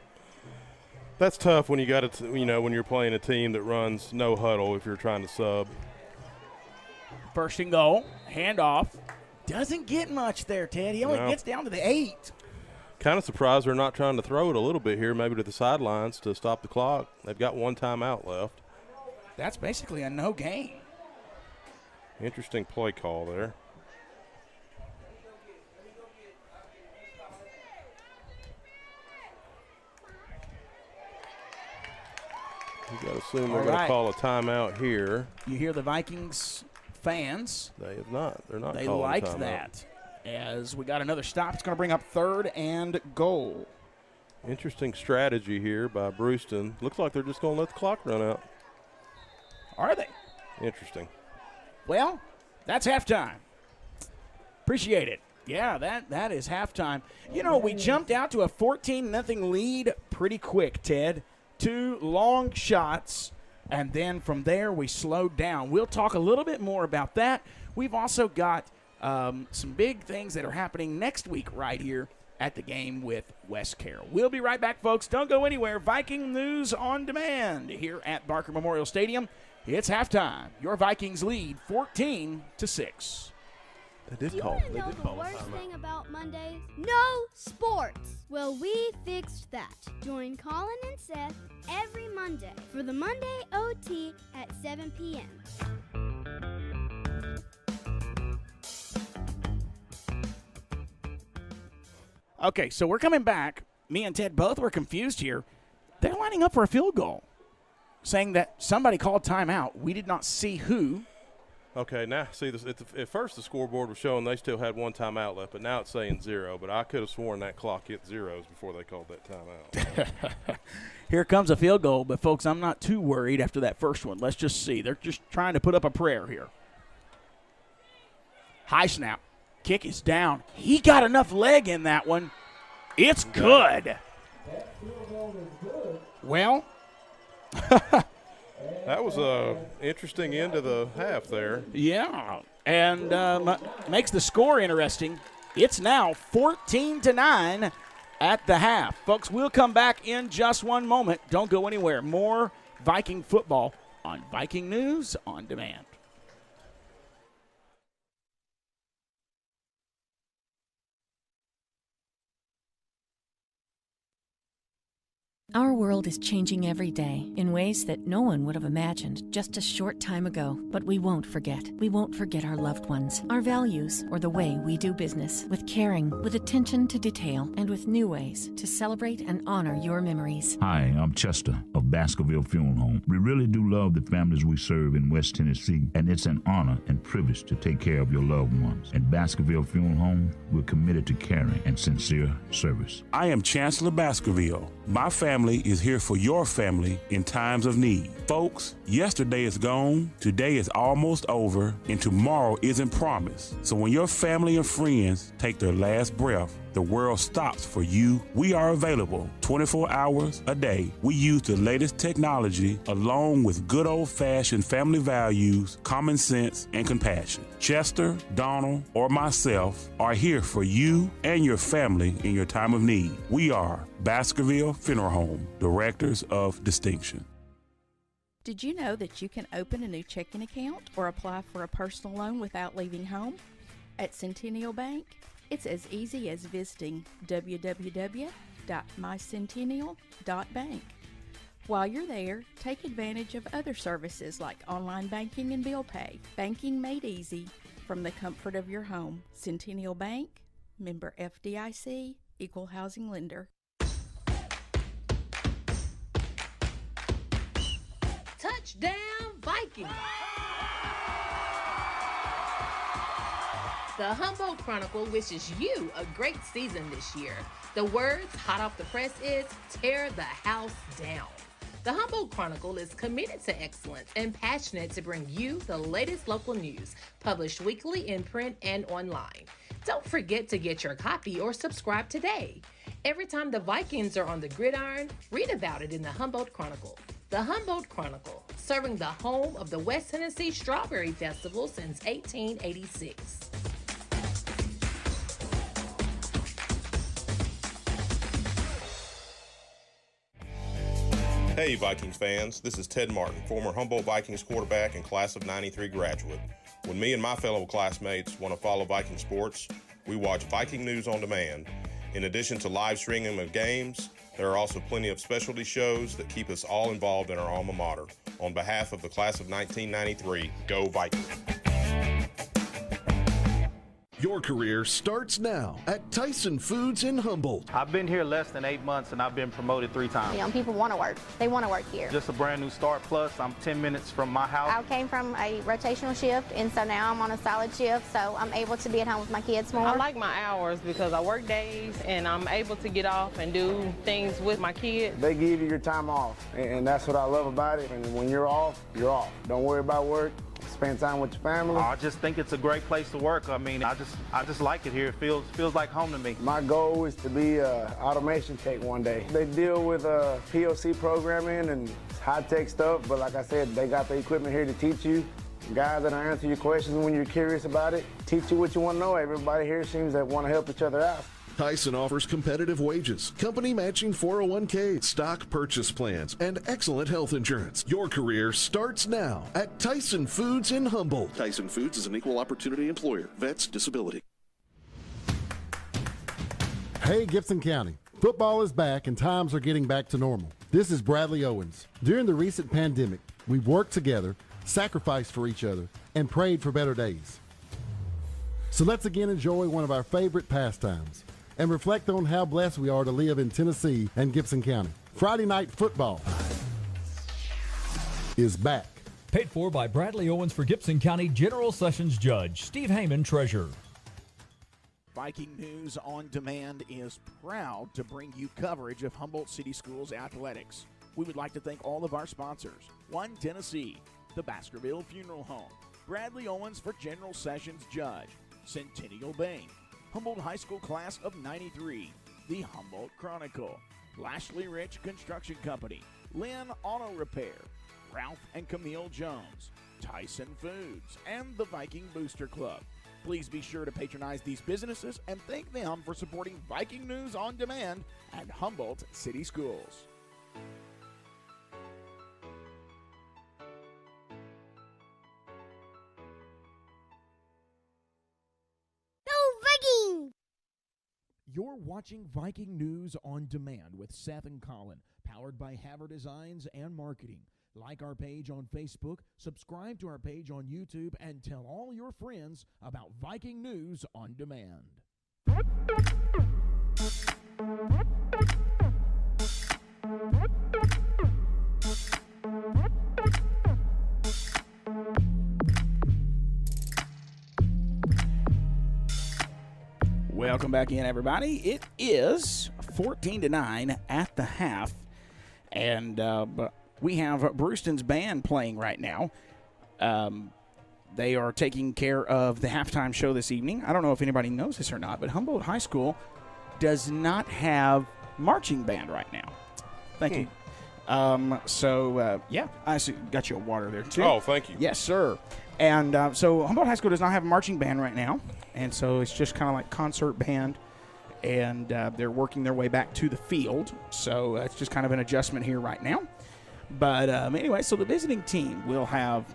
That's tough when you got it, when you're playing a team that runs no huddle if you're trying to sub. First and goal, handoff. Doesn't get much there, Ted. He only gets down to the 8. Kind of surprised they're not trying to throw it a little bit here, maybe to the sidelines to stop the clock. They've got 1 timeout left. That's basically a no gain. Interesting play call there. You got to assume they're going to call a timeout here. You hear the Vikings fans. They have not. They're not. They calling liked timeout. that. As we got another stop, it's going to bring up 3rd and goal. Interesting strategy here by Bruceton. Looks like they're just going to let the clock run out. Are they? Interesting. Well, that's halftime. Appreciate it. Yeah, that is halftime. You know, we jumped out to a 14-0 lead pretty quick, Ted. 2 long shots, and then from there we slowed down. We'll talk a little bit more about that. We've also got some big things that are happening next week right here at the game with West Carroll. We'll be right back, folks. Don't go anywhere. Viking News on Demand here at Barker Memorial Stadium. It's halftime. Your Vikings lead 14-6. They did call. Do you want to know the worst thing about Mondays? No sports. Well, we fixed that. Join Colin and Seth every Monday for the Monday OT at 7 p.m. Okay, so we're coming back. Me and Ted both were confused here. They're lining up for a field goal, saying that somebody called timeout. We did not see who. Okay, now, see, at first the scoreboard was showing they still had 1 timeout left, but now it's saying 0. But I could have sworn that clock hit zeros before they called that timeout. Here comes a field goal, but, folks, I'm not too worried after that first one. Let's just see. They're just trying to put up a prayer here. High snap. Kick is down. He got enough leg in that one. It's good. Well. That was a interesting end of the half there. Yeah, and makes the score interesting. It's now 14-9 at the half. Folks, we'll come back in just one moment. Don't go anywhere. More Viking football on Viking News on Demand. Our world is changing every day in ways that no one would have imagined just a short time ago. But we won't forget. We won't forget our loved ones, our values, or the way we do business. With caring, with attention to detail, and with new ways to celebrate and honor your memories. Hi, I'm Chester of Baskerville Funeral Home. We really do love the families we serve in West Tennessee, and it's an honor and privilege to take care of your loved ones. At Baskerville Funeral Home, we're committed to caring and sincere service. I am Chancellor Baskerville. My family is here for your family in times of need. Folks, yesterday is gone, today is almost over, and tomorrow isn't promised. So when your family and friends take their last breath, the world stops for you. We are available 24 hours a day. We use the latest technology along with good old-fashioned family values, common sense, and compassion. Chester, Donald, or myself are here for you and your family in your time of need. We are Baskerville Funeral Home, Directors of Distinction. Did you know that you can open a new checking account or apply for a personal loan without leaving home? At Centennial Bank, it's as easy as visiting www.mycentennial.bank. While you're there, take advantage of other services like online banking and bill pay. Banking made easy from the comfort of your home. Centennial Bank, member FDIC, equal housing lender. Touchdown Vikings! The Humboldt Chronicle wishes you a great season this year. The words hot off the press is, tear the house down. The Humboldt Chronicle is committed to excellence and passionate to bring you the latest local news, published weekly in print and online. Don't forget to get your copy or subscribe today. Every time the Vikings are on the gridiron, read about it in the Humboldt Chronicle. The Humboldt Chronicle, serving the home of the West Tennessee Strawberry Festival since 1886. Hey Vikings fans, this is Ted Martin, former Humboldt Vikings quarterback and class of '93 graduate. When me and my fellow classmates want to follow Viking sports, we watch Viking News on Demand. In addition to live streaming of games, there are also plenty of specialty shows that keep us all involved in our alma mater. On behalf of the class of 1993, go Vikings! Your career starts now at Tyson Foods in Humboldt. I've been here less than 8 months and I've been promoted 3 times. Young people want to work. They want to work here. Just a brand new start, plus I'm 10 minutes from my house. I came from a rotational shift, and so now I'm on a solid shift, so I'm able to be at home with my kids more. I like my hours because I work days and I'm able to get off and do things with my kids. They give you your time off, and that's what I love about it. And when you're off, you're off. Don't worry about work. Spend time with your family. I just think it's a great place to work. I mean, I just like it here. It feels like home to me. My goal is to be an automation tech one day. They deal with PLC programming and high-tech stuff, but like I said, they got the equipment here to teach you. Guys that'll answer your questions when you're curious about it, teach you what you want to know. Everybody here seems to want to help each other out. Tyson offers competitive wages, company matching 401k, stock purchase plans, and excellent health insurance. Your career starts now at Tyson Foods in Humboldt. Tyson Foods is an equal opportunity employer. Vets disability. Hey, Gibson County. Football is back and times are getting back to normal. This is Bradley Owens. During the recent pandemic, we've worked together, sacrificed for each other, and prayed for better days. So let's again enjoy one of our favorite pastimes and reflect on how blessed we are to live in Tennessee and Gibson County. Friday Night Football is back. Paid for by Bradley Owens for Gibson County General Sessions Judge Steve Heyman, Treasurer. Viking News on Demand is proud to bring you coverage of Humboldt City Schools athletics. We would like to thank all of our sponsors: One Tennessee, the Baskerville Funeral Home, Bradley Owens for General Sessions Judge, Centennial Bank, Humboldt High School Class of '93, the Humboldt Chronicle, Lashley Rich Construction Company, Lynn Auto Repair, Ralph and Camille Jones, Tyson Foods, and the Viking Booster Club. Please be sure to patronize these businesses and thank them for supporting Viking News on Demand at Humboldt City Schools. You're watching Viking News on Demand with Seth and Colin, powered by Haver Designs and Marketing. Like our page on Facebook, subscribe to our page on YouTube, and tell all your friends about Viking News on Demand. Welcome back in, everybody. It is 14-9 at the half, and we have Bruceton's band playing right now. They are taking care of the halftime show this evening. I don't know if anybody knows this or not, but Humboldt High School does not have marching band right now. Thank you. Yeah, I got you a water there, too. Oh, thank you. Yes, sir. And so Humboldt High School does not have a marching band right now, and so it's just kind of like concert band, and they're working their way back to the field. So it's just kind of an adjustment here right now. But anyway, so the visiting team will have,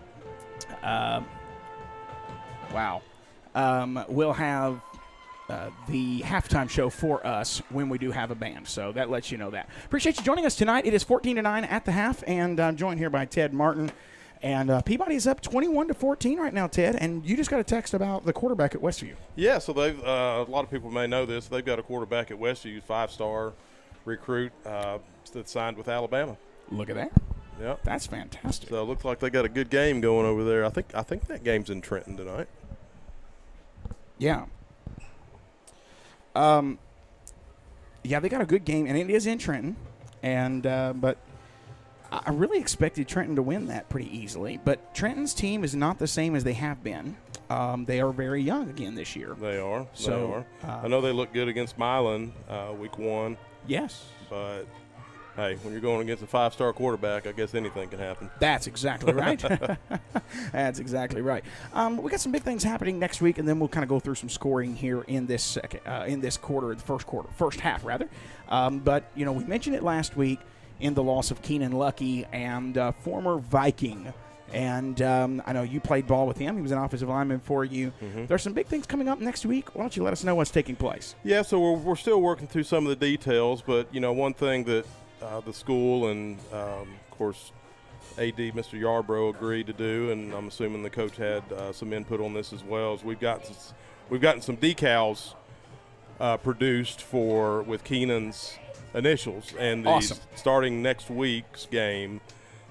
we'll have the halftime show for us when we do have a band. So that lets you know that. Appreciate you joining us tonight. It is 14-9 at the half, and I'm joined here by Ted Martin. And Peabody's up 21-14 right now, Ted. And you just got a text about the quarterback at Westview. Yeah, so they've a lot of people may know this. They've got a quarterback at Westview, 5-star recruit that signed with Alabama. Look at that. Yep. That's fantastic. So it looks like they got a good game going over there. I think that game's in Trenton tonight. Yeah. Yeah, they got a good game, and it is in Trenton. And but I really expected Trenton to win that pretty easily. But Trenton's team is not the same as they have been. They are very young again this year. They are. So, they are. I know they looked good against Milan week 1. Yes. But hey, when you're going against a 5-star quarterback, I guess anything can happen. That's exactly right. That's exactly right. We got some big things happening next week, and then we'll kind of go through some scoring here in this first half rather. But you know, we mentioned it last week in the loss of Keenan Lucky and former Viking. And I know you played ball with him. He was an offensive lineman for you. Mm-hmm. There's some big things coming up next week. Why don't you let us know what's taking place? Yeah, so we're still working through some of the details. But, you know, one thing that the school and, of course, AD Mr. Yarbrough agreed to do, and I'm assuming the coach had some input on this as well, is we've got we've gotten some decals produced with Keenan's initials, and starting next week's game,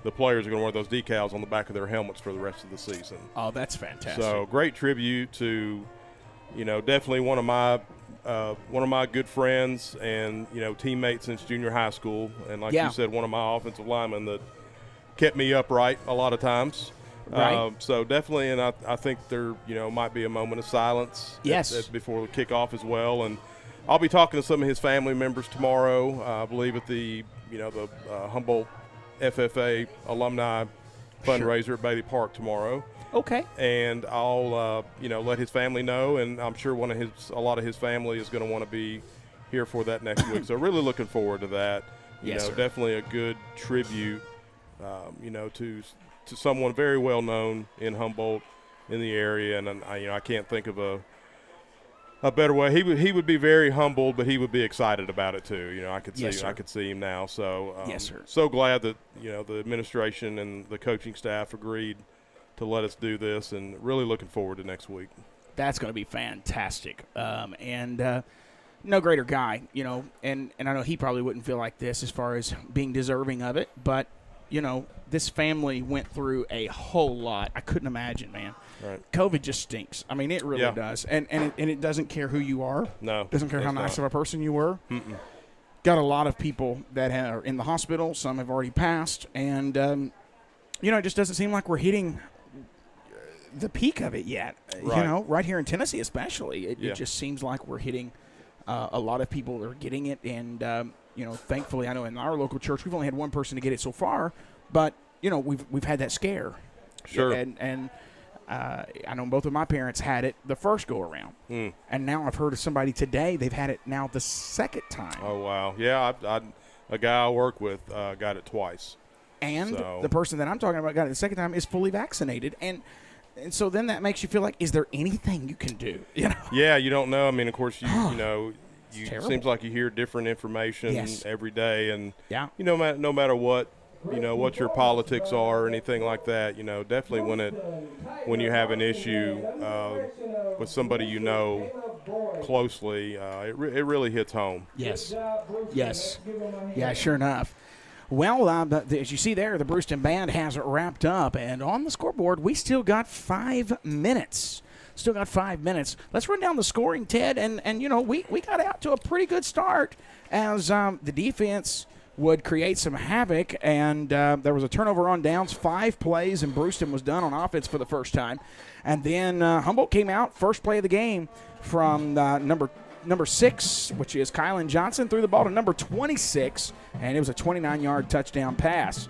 the players are going to wear those decals on the back of their helmets for the rest of the season. Oh, that's fantastic. So great tribute to, definitely one of my good friends and, teammates since junior high school. And like you said, one of my offensive linemen that kept me upright a lot of times. Right. So definitely, and I think there, might be a moment of silence before the kickoff as well. And I'll be talking to some of his family members tomorrow, I believe at the Humboldt FFA alumni fundraiser at Bailey Park tomorrow. Okay. And I'll let his family know, and I'm sure a lot of his family is going to want to be here for that next week. So really looking forward to that. Yes, definitely a good tribute, to someone very well known in Humboldt, in the area, and I can't think of a better way. He would be very humbled, but he would be excited about it too. I could see him now. So yes, sir. So glad that the administration and the coaching staff agreed to let us do this, and really looking forward to next week. That's going to be fantastic. And no greater guy, and I know he probably wouldn't feel like this as far as being deserving of it, but this family went through a whole lot. I couldn't imagine, man. Right. COVID just stinks. I mean, it really does. And it doesn't care who you are. No. It doesn't care how nice of a person you were. Mm-mm. Got a lot of people that are in the hospital. Some have already passed. And, it just doesn't seem like we're hitting the peak of it yet. Right. Right here in Tennessee especially. It just seems like we're hitting a lot of people that are getting it. And, thankfully, I know in our local church we've only had one person to get it so far. But, we've had that scare. Sure. And I know both of my parents had it the first go around, and now I've heard of somebody today they've had it now the second time. Oh wow, yeah, a guy I work with got it twice, and the person that I'm talking about got it the second time is fully vaccinated, and so then that makes you feel like, is there anything you can do? Yeah, you don't know. I mean, of course, it seems like you hear different information every day, and no matter what. What your politics are or anything like that, definitely when you have an issue with somebody closely, it really hits home. Yes. Yeah, sure enough. Well, as you see there, the Bruceton Band has it wrapped up, and on the scoreboard, we still got 5 minutes. Let's run down the scoring, Ted, and we got out to a pretty good start as the defense would create some havoc, and there was a turnover on downs, 5 plays, and Bruceton was done on offense for the first time. And then Humboldt came out, first play of the game from number 6, which is Kylan Johnson, threw the ball to number 26, and it was a 29-yard touchdown pass.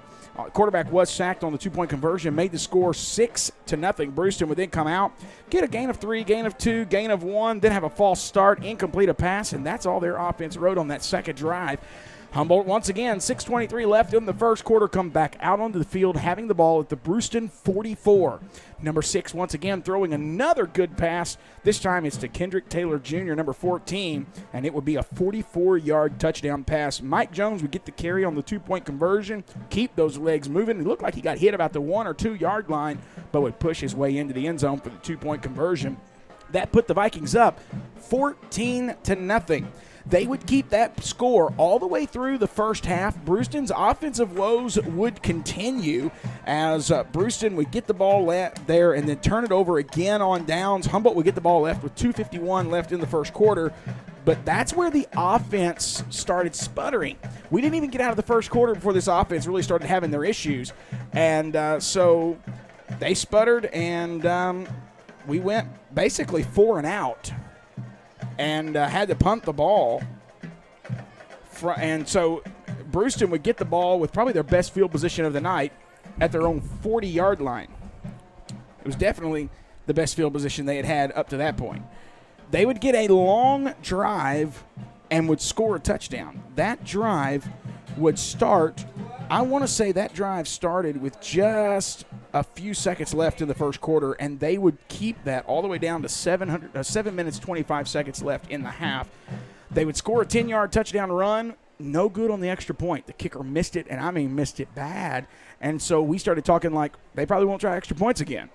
Quarterback was sacked on the 2-point conversion, made the score 6-0. Bruceton would then come out, get a gain of 3, gain of 2, gain of 1, then have a false start, incomplete a pass, and that's all their offense wrote on that second drive. Humboldt, once again, 6:23 left in the first quarter, come back out onto the field, having the ball at the Bruceton 44. Number 6, once again, throwing another good pass. This time it's to Kendrick Taylor Jr., number 14, and it would be a 44-yard touchdown pass. Mike Jones would get the carry on the 2-point conversion, keep those legs moving. It looked like he got hit about the 1 or 2 yard line, but would push his way into the end zone for the 2-point conversion. That put the Vikings up 14-0. They would keep that score all the way through the first half. Bruceton's offensive woes would continue as Bruceton would get the ball there and then turn it over again on downs. Humboldt would get the ball left with 2:51 left in the first quarter. But that's where the offense started sputtering. We didn't even get out of the first quarter before this offense really started having their issues. And so they sputtered, and we went basically 4 and out. And had to punt the ball. And so Bruceton would get the ball with probably their best field position of the night at their own 40-yard line. It was definitely the best field position they had had up to that point. They would get a long drive and would score a touchdown. That drive would start, I want to say that drive started with just a few seconds left in the first quarter, and they would keep that all the way down to 7 minutes, 25 seconds left in the half. They would score a 10-yard touchdown run, no good on the extra point. The kicker missed it, and I mean missed it bad. And so we started talking like they probably won't try extra points again.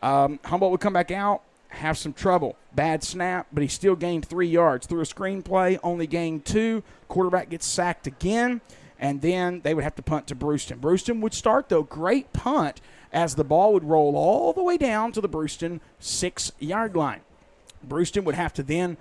Humboldt would come back out, have some trouble. Bad snap, but he still gained 3 yards. Through a screen play, only gained 2. Quarterback gets sacked again, and then they would have to punt to Bruceton. Bruceton would start, though. Great punt as the ball would roll all the way down to the Bruceton 6-yard line. Bruceton would have to then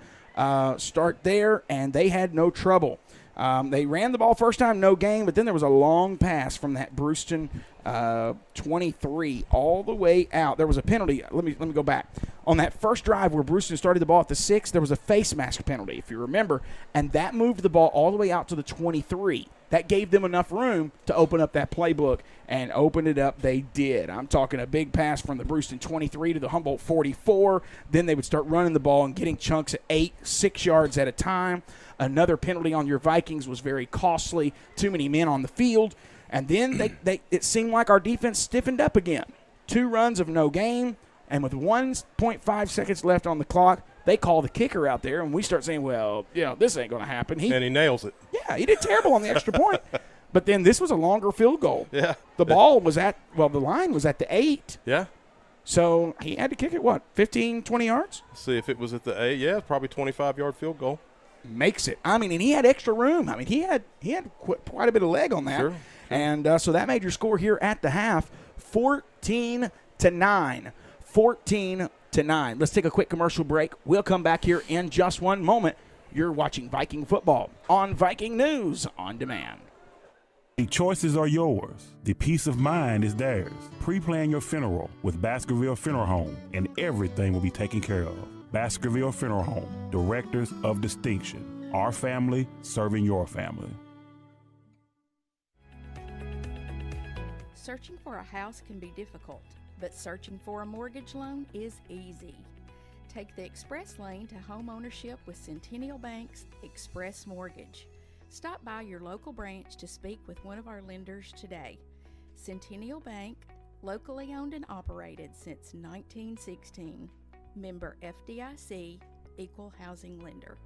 start there, and they had no trouble. They ran the ball first time, no gain, but then there was a long pass from that Bruceton 23 all the way out. There was a penalty. Let me go back. On that first drive where Bruceton started the ball at the 6, there was a face mask penalty, if you remember, and that moved the ball all the way out to the 23. That gave them enough room to open up that playbook, and open it up they did. I'm talking a big pass from the Bruceton 23 to the Humboldt 44. Then they would start running the ball and getting chunks at 8, 6 yards at a time. Another penalty on your Vikings was very costly. Too many men on the field. And then it seemed like our defense stiffened up again. 2 runs of no gain, and with 1.5 seconds left on the clock, they call the kicker out there, and we start saying, well, this ain't going to happen. And he nails it. Yeah, he did terrible on the extra point. But then this was a longer field goal. Yeah. The ball was the line was at the 8. Yeah. So he had to kick it, 15, 20 yards? Let's see if it was at the 8. Yeah, probably 25-yard field goal. Makes it. I mean, and he had extra room. I mean, he had quite a bit of leg on that. Sure. And so that made your score here at the half 14-9. 14-9. Let's take a quick commercial break. We'll come back here in just one moment. You're watching Viking football on Viking News on Demand. The choices are yours. The peace of mind is theirs. Pre-plan your funeral with Baskerville Funeral Home, and everything will be taken care of. Baskerville Funeral Home, directors of distinction. Our family serving your family. Searching for a house can be difficult, but searching for a mortgage loan is easy. Take the express lane to home ownership with Centennial Bank's Express Mortgage. Stop by your local branch to speak with one of our lenders today. Centennial Bank, locally owned and operated since 1916. Member FDIC, Equal Housing Lender.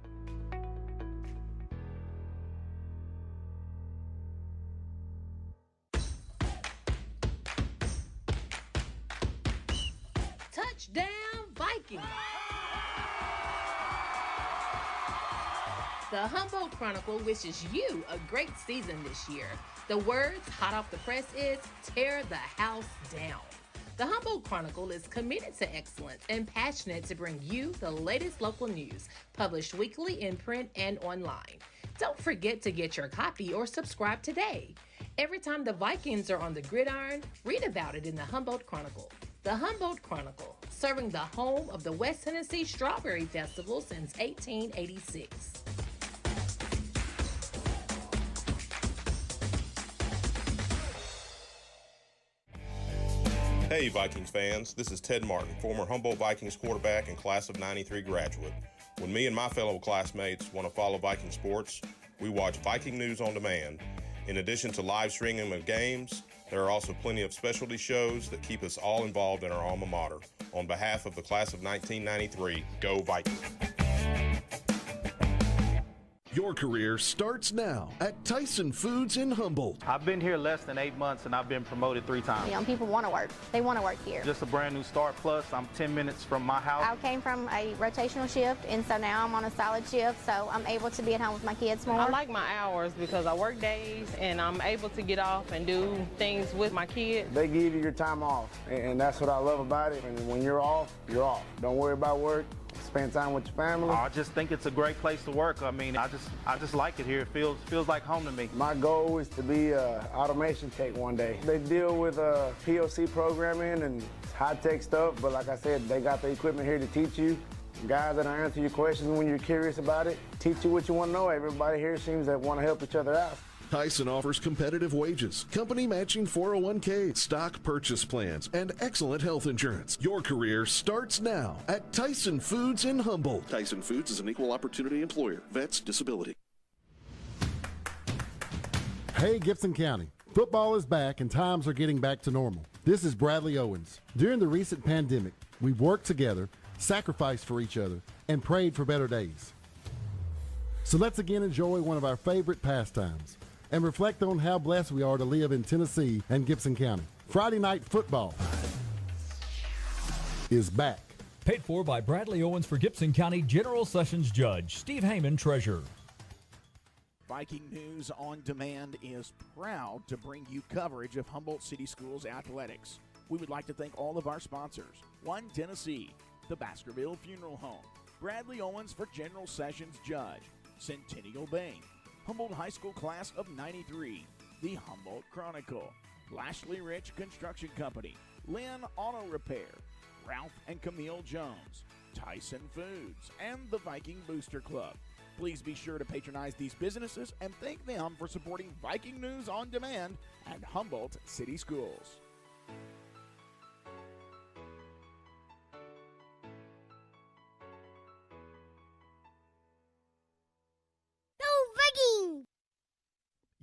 Touchdown, Vikings! The Humboldt Chronicle wishes you a great season this year. The words hot off the press is, tear the house down. The Humboldt Chronicle is committed to excellence and passionate to bring you the latest local news, published weekly in print and online. Don't forget to get your copy or subscribe today. Every time the Vikings are on the gridiron, read about it in the Humboldt Chronicle. The Humboldt Chronicle, serving the home of the West Tennessee Strawberry Festival since 1886. Hey Vikings fans, this is Ted Martin, former Humboldt Vikings quarterback and class of 93 graduate. When me and my fellow classmates want to follow Viking sports, we watch Viking News on Demand. In addition to live streaming of games, there are also plenty of specialty shows that keep us all involved in our alma mater. On behalf of the class of 1993, go Vikings! Your career starts now at Tyson Foods in Humboldt. I've been here less than 8 months and I've been promoted 3 times. Young people want to work. They want to work here. Just a brand new start, plus I'm 10 minutes from my house. I came from a rotational shift, and so now I'm on a solid shift, so I'm able to be at home with my kids more. I like my hours because I work days and I'm able to get off and do things with my kids. They give you your time off, and that's what I love about it. And when you're off, you're off. Don't worry about work. Spend time with your family. I just think it's a great place to work. I mean, I just like it here. It feels like home to me. My goal is to be an automation tech one day. They deal with PLC programming and high-tech stuff, but like I said, they got the equipment here to teach you. Guys that'll answer your questions when you're curious about it, teach you what you want to know. Everybody here seems to want to help each other out. Tyson offers competitive wages, company matching 401k, stock purchase plans, and excellent health insurance. Your career starts now at Tyson Foods in Humboldt. Tyson Foods is an equal opportunity employer. Vets disability. Hey, Gibson County. Football is back and times are getting back to normal. This is Bradley Owens. During the recent pandemic, we've worked together, sacrificed for each other, and prayed for better days. So let's again enjoy one of our favorite pastimes and reflect on how blessed we are to live in Tennessee and Gibson County. Friday Night Football is back. Paid for by Bradley Owens for Gibson County General Sessions Judge Steve Heyman, Treasurer. Viking News on Demand is proud to bring you coverage of Humboldt City Schools athletics. We would like to thank all of our sponsors: One Tennessee, the Baskerville Funeral Home, Bradley Owens for General Sessions Judge, Centennial Bank, Humboldt High School Class of '93, the Humboldt Chronicle, Lashley Rich Construction Company, Lynn Auto Repair, Ralph and Camille Jones, Tyson Foods, and the Viking Booster Club. Please be sure to patronize these businesses and thank them for supporting Viking News on Demand and Humboldt City Schools. Go Vikings!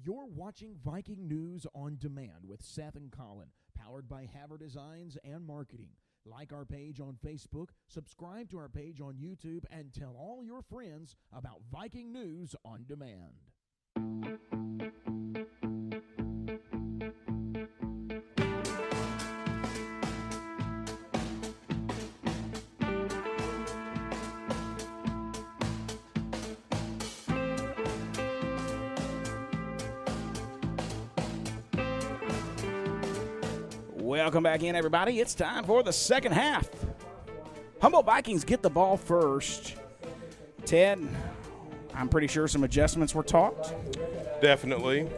You're watching Viking News on Demand with Seth and Colin, powered by Haver Designs and Marketing. Like our page on Facebook, subscribe to our page on YouTube, and tell all your friends about Viking News on Demand. Welcome back in, everybody. It's time for the second half. Humboldt Vikings get the ball first. Ted, I'm pretty sure some adjustments were talked. Definitely.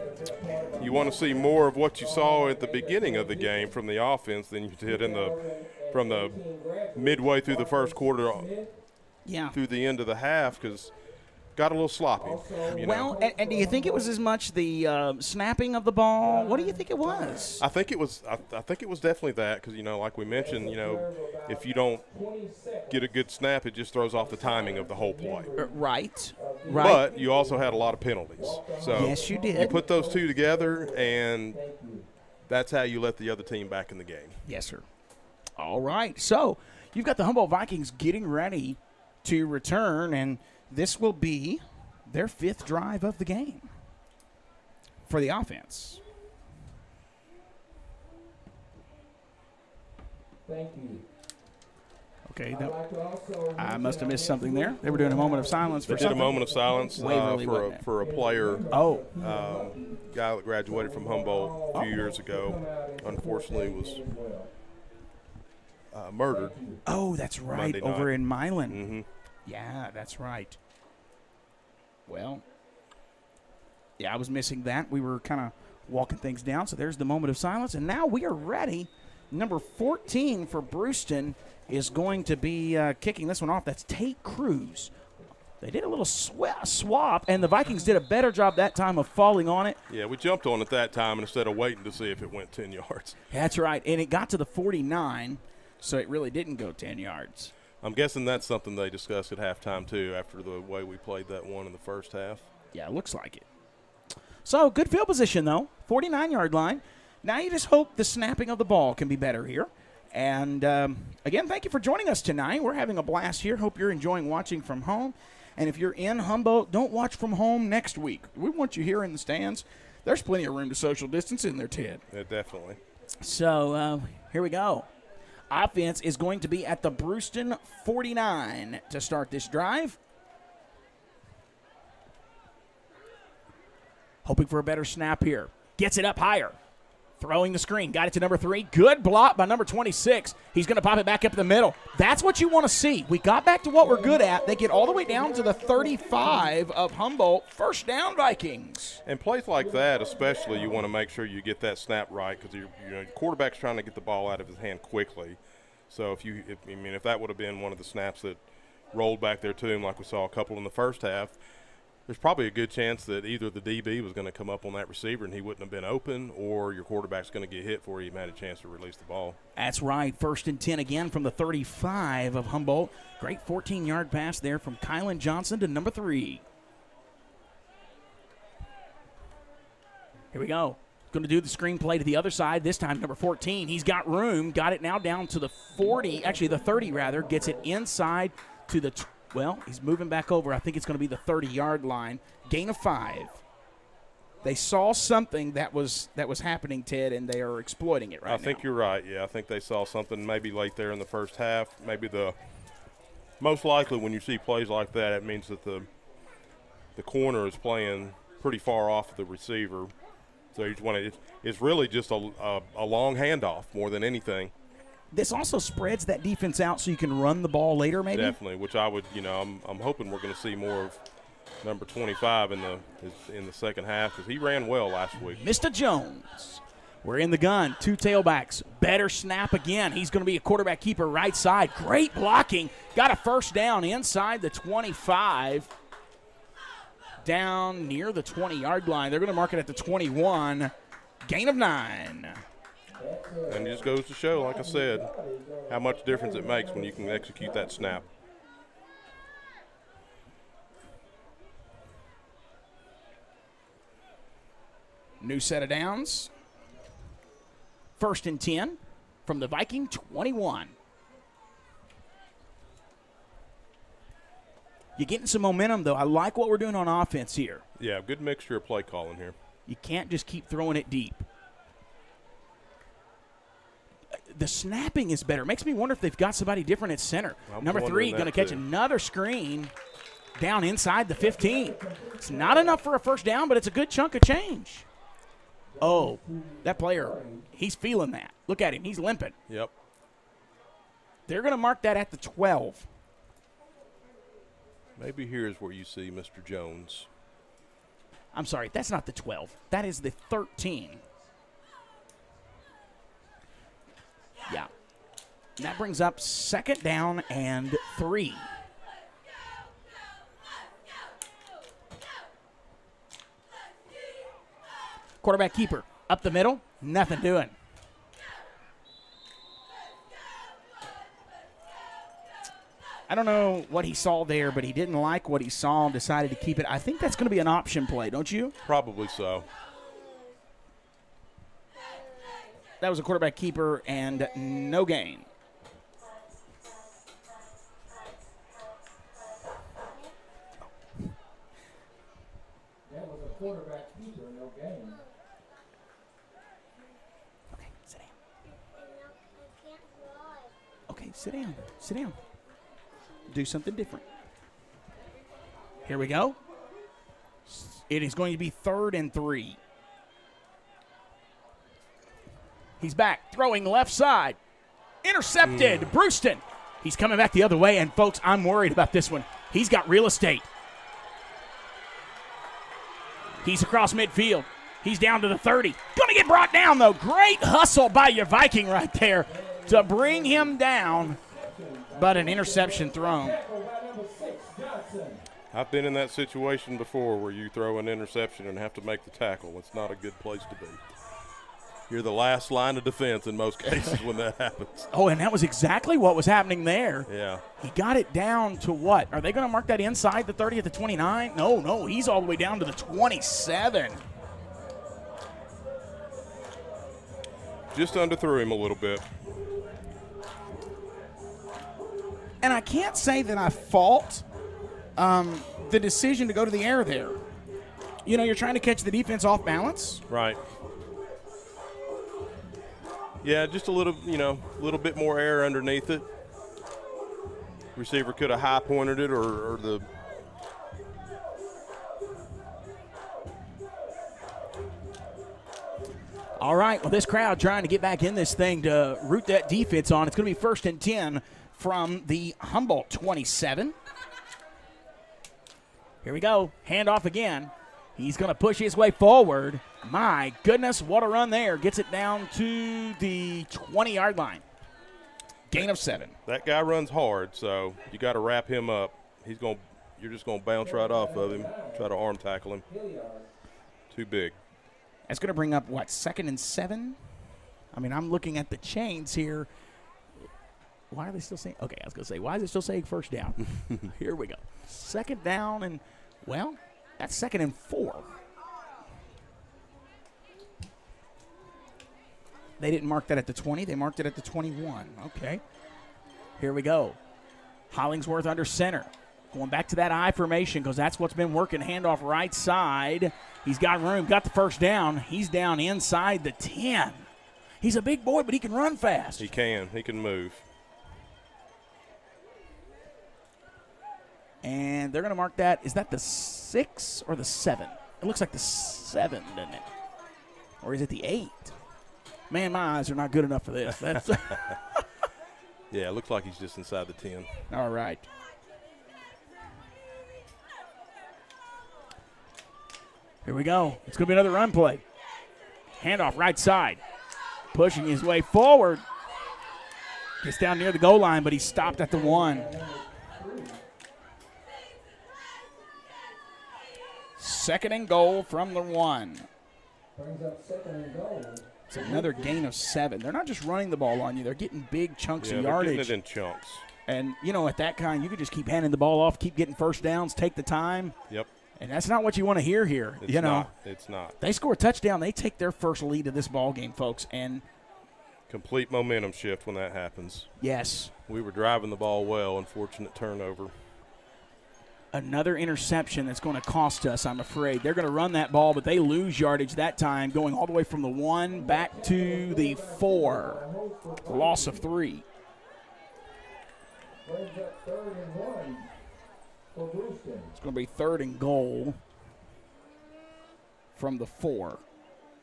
You want to see more of what you saw at the beginning of the game from the offense than you did from the midway through the first quarter through the end of the half, because got a little sloppy. And do you think it was as much the snapping of the ball? What do you think it was? I think it was. I think it was definitely that, because like we mentioned, if you don't get a good snap, it just throws off the timing of the whole play. Right. But you also had a lot of penalties. So yes, you did. You put those two together, and that's how you let the other team back in the game. Yes, sir. All right. So you've got the Humboldt Vikings getting ready to return, and this will be their fifth drive of the game for the offense. Thank you. Okay, I must have missed something there. They were doing a moment of silence for something. They did a moment of silence for a player. Oh. Guy that graduated from Humboldt a few years ago. Unfortunately was murdered. Oh, that's right, over in Milan. Mm-hmm. Yeah, that's right. Well, yeah, I was missing that. We were kind of walking things down, so there's the moment of silence. And now we are ready. Number 14 for Bruceton is going to be kicking this one off. That's Tate Cruz. They did a little swap, and the Vikings did a better job that time of falling on it. Yeah, we jumped on it that time instead of waiting to see if it went 10 yards. That's right, and it got to the 49, so it really didn't go 10 yards. I'm guessing that's something they discussed at halftime, too, after the way we played that one in the first half. Yeah, it looks like it. So, good field position, though. 49-yard line. Now you just hope the snapping of the ball can be better here. And, again, thank you for joining us tonight. We're having a blast here. Hope you're enjoying watching from home. And if you're in Humboldt, don't watch from home next week. We want you here in the stands. There's plenty of room to social distance in there, Ted. Yeah, definitely. So, here we go. Offense is going to be at the Bruceton 49 to start this drive. Hoping for a better snap here. Gets it up higher. Throwing the screen. Got it to number 3. Good block by number 26. He's going to pop it back up the middle. That's what you want to see. We got back to what we're good at. They get all the way down to the 35 of Humboldt. First down, Vikings. And plays like that, especially, you want to make sure you get that snap right, because your quarterback's trying to get the ball out of his hand quickly. So if that would have been one of the snaps that rolled back there to him, like we saw a couple in the first half, there's probably a good chance that either the DB was going to come up on that receiver and he wouldn't have been open, or your quarterback's going to get hit before he had a chance to release the ball. That's right. 1st and 10 again from the 35 of Humboldt. Great 14-yard pass there from Kylan Johnson to number 3. Here we go. Going to do the screen play to the other side. This time, number 14. He's got room. Got it now down to the 40. Actually, the 30, rather. Gets it inside to the he's moving back over. I think it's going to be the 30-yard line. Gain of 5. They saw something that was happening, Ted, and they are exploiting it right now. I think you're right. Yeah, I think they saw something maybe late there in the first half. Maybe the most likely when you see plays like that, it means that the corner is playing pretty far off the receiver. So you just want to – it's really just a long handoff more than anything. This also spreads that defense out so you can run the ball later maybe? Definitely, which I would – I'm hoping we're going to see more of number 25 in the second half because he ran well last week. Mr. Jones. We're in the gun. 2 tailbacks. Better snap again. He's going to be a quarterback keeper right side. Great blocking. Got a first down inside the 25. Down near the 20-yard line. They're going to mark it at the 21. Gain of 9. And it just goes to show, like I said, how much difference it makes when you can execute that snap. New set of downs. 1st and 10 from the Viking 21. You're getting some momentum, though. I like what we're doing on offense here. Yeah, good mixture of play calling here. You can't just keep throwing it deep. The snapping is better. Makes me wonder if they've got somebody different at center. Number 3 going to catch another screen down inside the 15. It's not enough for a first down, but it's a good chunk of change. Oh, that player, he's feeling that. Look at him. He's limping. Yep. They're going to mark that at the 12. Maybe here's where you see Mr. Jones. I'm sorry, that's not the 12. That is the 13. Yeah. And that brings up 2nd down and 3. Quarterback keeper up the middle, nothing doing. I don't know what he saw there, but he didn't like what he saw and decided to keep it. I think that's going to be an option play, don't you? Probably so. That was a quarterback keeper and no gain. That was a quarterback keeper, no gain. Okay, sit down. Okay, sit down. Sit down. Do something different. Here we go. It is going to be 3rd and 3. He's back, throwing left side. Intercepted. Bruceton. He's coming back the other way, and folks, I'm worried about this one. He's got real estate. He's across midfield. He's down to the 30. Going to get brought down, though. Great hustle by your Viking right there to bring him down, but an interception thrown. I've been in that situation before where you throw an interception and have to make the tackle. It's not a good place to be. You're the last line of defense in most cases when that happens. Oh, and that was exactly what was happening there. Yeah. He got it down to what? Are they going to mark that inside the 30 at the 29? No, he's all the way down to the 27. Just underthrew him a little bit. And I can't say that I fault the decision to go to the air there. You know, you're trying to catch the defense off balance. Right. Yeah, just a little bit more air underneath it. Receiver could have high pointed it or the – all right, well, this crowd trying to get back in this thing to root that defense on. It's going to be 1st and 10 from the Humboldt 27. Here we go. Handoff again. He's going to push his way forward. My goodness, what a run there. Gets it down to the 20-yard line. Gain of 7. That guy runs hard, so you got to wrap him up. You're just going to bounce right off of him, try to arm tackle him. Too big. That's going to bring up, 2nd and 7? I mean, I'm looking at the chains here. Why are they still saying? Okay, I was going to say, why is it still saying 1st down? Here we go. 2nd down, and, well, that's 2nd and 4. They didn't mark that at the 20. They marked it at the 21. Okay. Here we go. Hollingsworth under center. Going back to that I formation because that's what's been working. Handoff right side. He's got room. Got the first down. He's down inside the 10. He's a big boy, but he can run fast. He can. He can move. And they're going to mark that. Is that the 6 or the 7? It looks like the 7, doesn't it? Or is it the 8? Man, my eyes are not good enough for this. That's yeah, it looks like he's just inside the 10. All right. Here we go. It's going to be another run play. Handoff right side. Pushing his way forward. Gets down near the goal line, but he's stopped at the 1. Second and goal from the 1. Brings up second and goal. It's another gain of 7. They're not just running the ball on you. They're getting big chunks of yardage. They're getting it in chunks. And, at that kind, you could just keep handing the ball off, keep getting first downs, take the time. Yep. And that's not what you want to hear here. It's not. They score a touchdown. They take their first lead of this ball game, folks. And complete momentum shift when that happens. Yes. We were driving the ball well. Unfortunate turnover. Another interception that's going to cost us, I'm afraid. They're going to run that ball, but they lose yardage that time, going all the way from the 1 back to the 4. Loss of 3. Brings up 3rd and 1 for Bruceton. It's going to be 3rd and goal from the 4.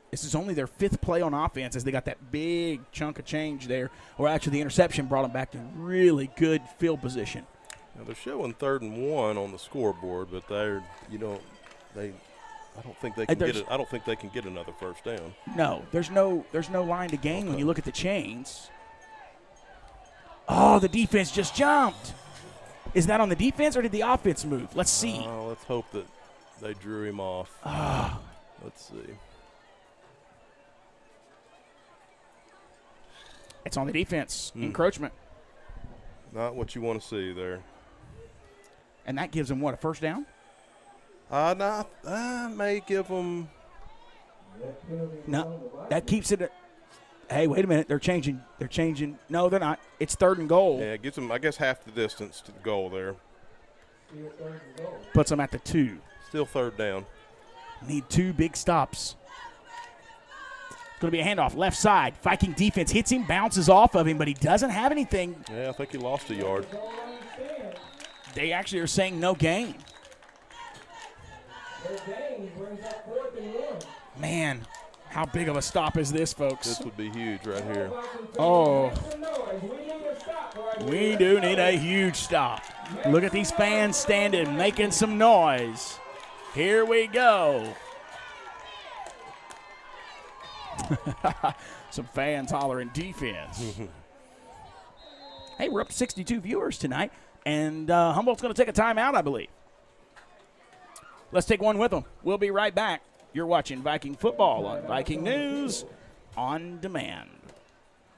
This is only their 5th play on offense as they got that big chunk of change there. Or actually the interception brought them back to really good field position. Now they're showing 3rd and 1 on the scoreboard, but I don't think they can get it. I don't think they can get another first down. No, there's no line to gain when you look at the chains. Oh, the defense just jumped. Is that on the defense or did the offense move? Let's see. Let's hope that they drew him off. Let's see. It's on the defense. Encroachment. Not what you want to see there. And that gives them, what, a first down? May give them. No, that keeps it. Hey, wait a minute. They're changing. No, they're not. It's 3rd and goal. Yeah, it gives them, I guess, half the distance to the goal there. Puts them at the 2. Still 3rd down. Need 2 big stops. It's going to be a handoff left side. Viking defense hits him, bounces off of him, but he doesn't have anything. Yeah, I think he lost a yard. They actually are saying no gain. Man, how big of a stop is this, folks? This would be huge right here. Oh, we do need a huge stop. Look at these fans standing, making some noise. Here we go. Some fans hollering defense. Hey, we're up to 62 viewers tonight, and Humboldt's going to take a timeout, I believe. Let's take one with them. We'll be right back. You're watching Viking football on Viking News on Demand.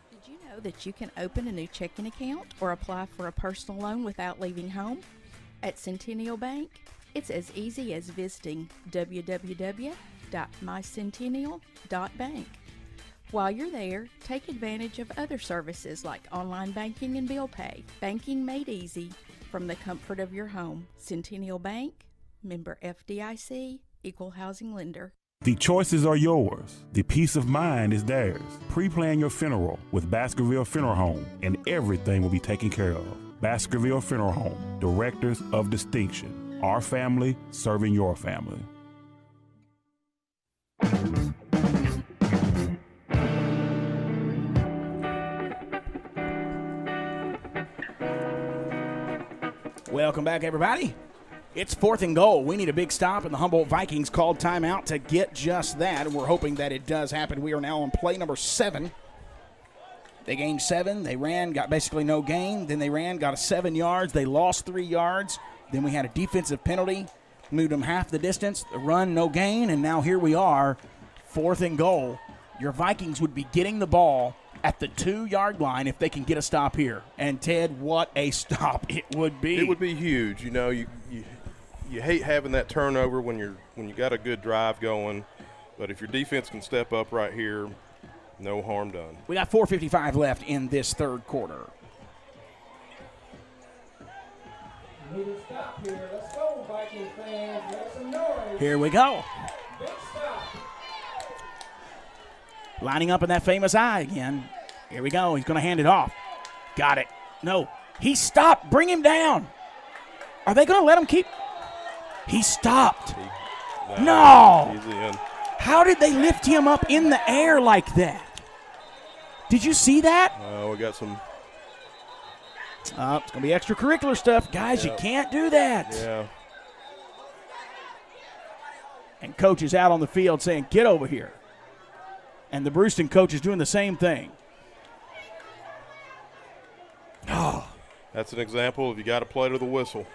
Did you know that you can open a new checking account or apply for a personal loan without leaving home? At Centennial Bank, it's as easy as visiting www.mycentennial.bank. While you're there, take advantage of other services like online banking and bill pay. Banking made easy from the comfort of your home. Centennial Bank, member FDIC, equal housing lender. The choices are yours. The peace of mind is theirs. Pre-plan your funeral with Baskerville Funeral Home, and everything will be taken care of. Baskerville Funeral Home, directors of distinction. Our family serving your family. Welcome back, everybody. It's 4th and goal. We need a big stop, and the Humboldt Vikings called timeout to get just that, and we're hoping that it does happen. We are now on play number 7. They gained 7. They ran, got basically no gain. Then they ran, got 7 yards. They lost 3 yards. Then we had a defensive penalty, moved them half the distance. The run, no gain, and now here we are, 4th and goal. Your Vikings would be getting the ball at the 2-yard line if they can get a stop here. And, Ted, what a stop it would be. It would be huge. You know, you hate having that turnover when you got a good drive going, but if your defense can step up right here, no harm done. We got 4:55 left in this 3rd quarter. Need a stop here. Let's go, Viking fans. Make some noise. Here we go. Big stop. Lining up in that famous eye again. Here we go. He's going to hand it off. Got it. No. He stopped. Bring him down. Are they going to let him keep? He stopped. No. He's in. How did they lift him up in the air like that? Did you see that? We got some. It's going to be extracurricular stuff. Guys, you can't do that. Yeah. And coach is out on the field saying, get over here. And the Bruceton coach is doing the same thing. Oh. That's an example of you got to play to the whistle.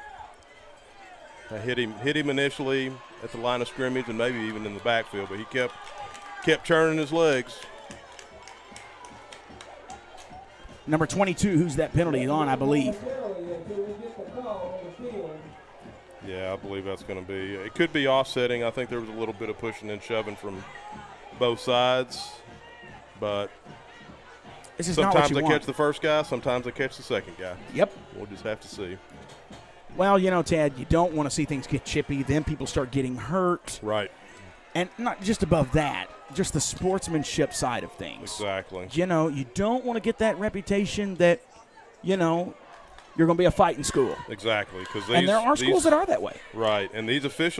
I hit him initially at the line of scrimmage and maybe even in the backfield, but he kept churning his legs. Number 22, who's that penalty on, I believe. Yeah, I believe that's going to be. It could be offsetting. I think there was a little bit of pushing and shoving from both sides, but sometimes they catch the first guy, sometimes they catch the second guy. Yep. We'll just have to see. Well, Ted, you don't want to see things get chippy. Then people start getting hurt. Right. And not just above that, just the sportsmanship side of things. Exactly. You don't want to get that reputation that, you're going to be a fighting school. Exactly. And there are schools that are that way. Right. And these officials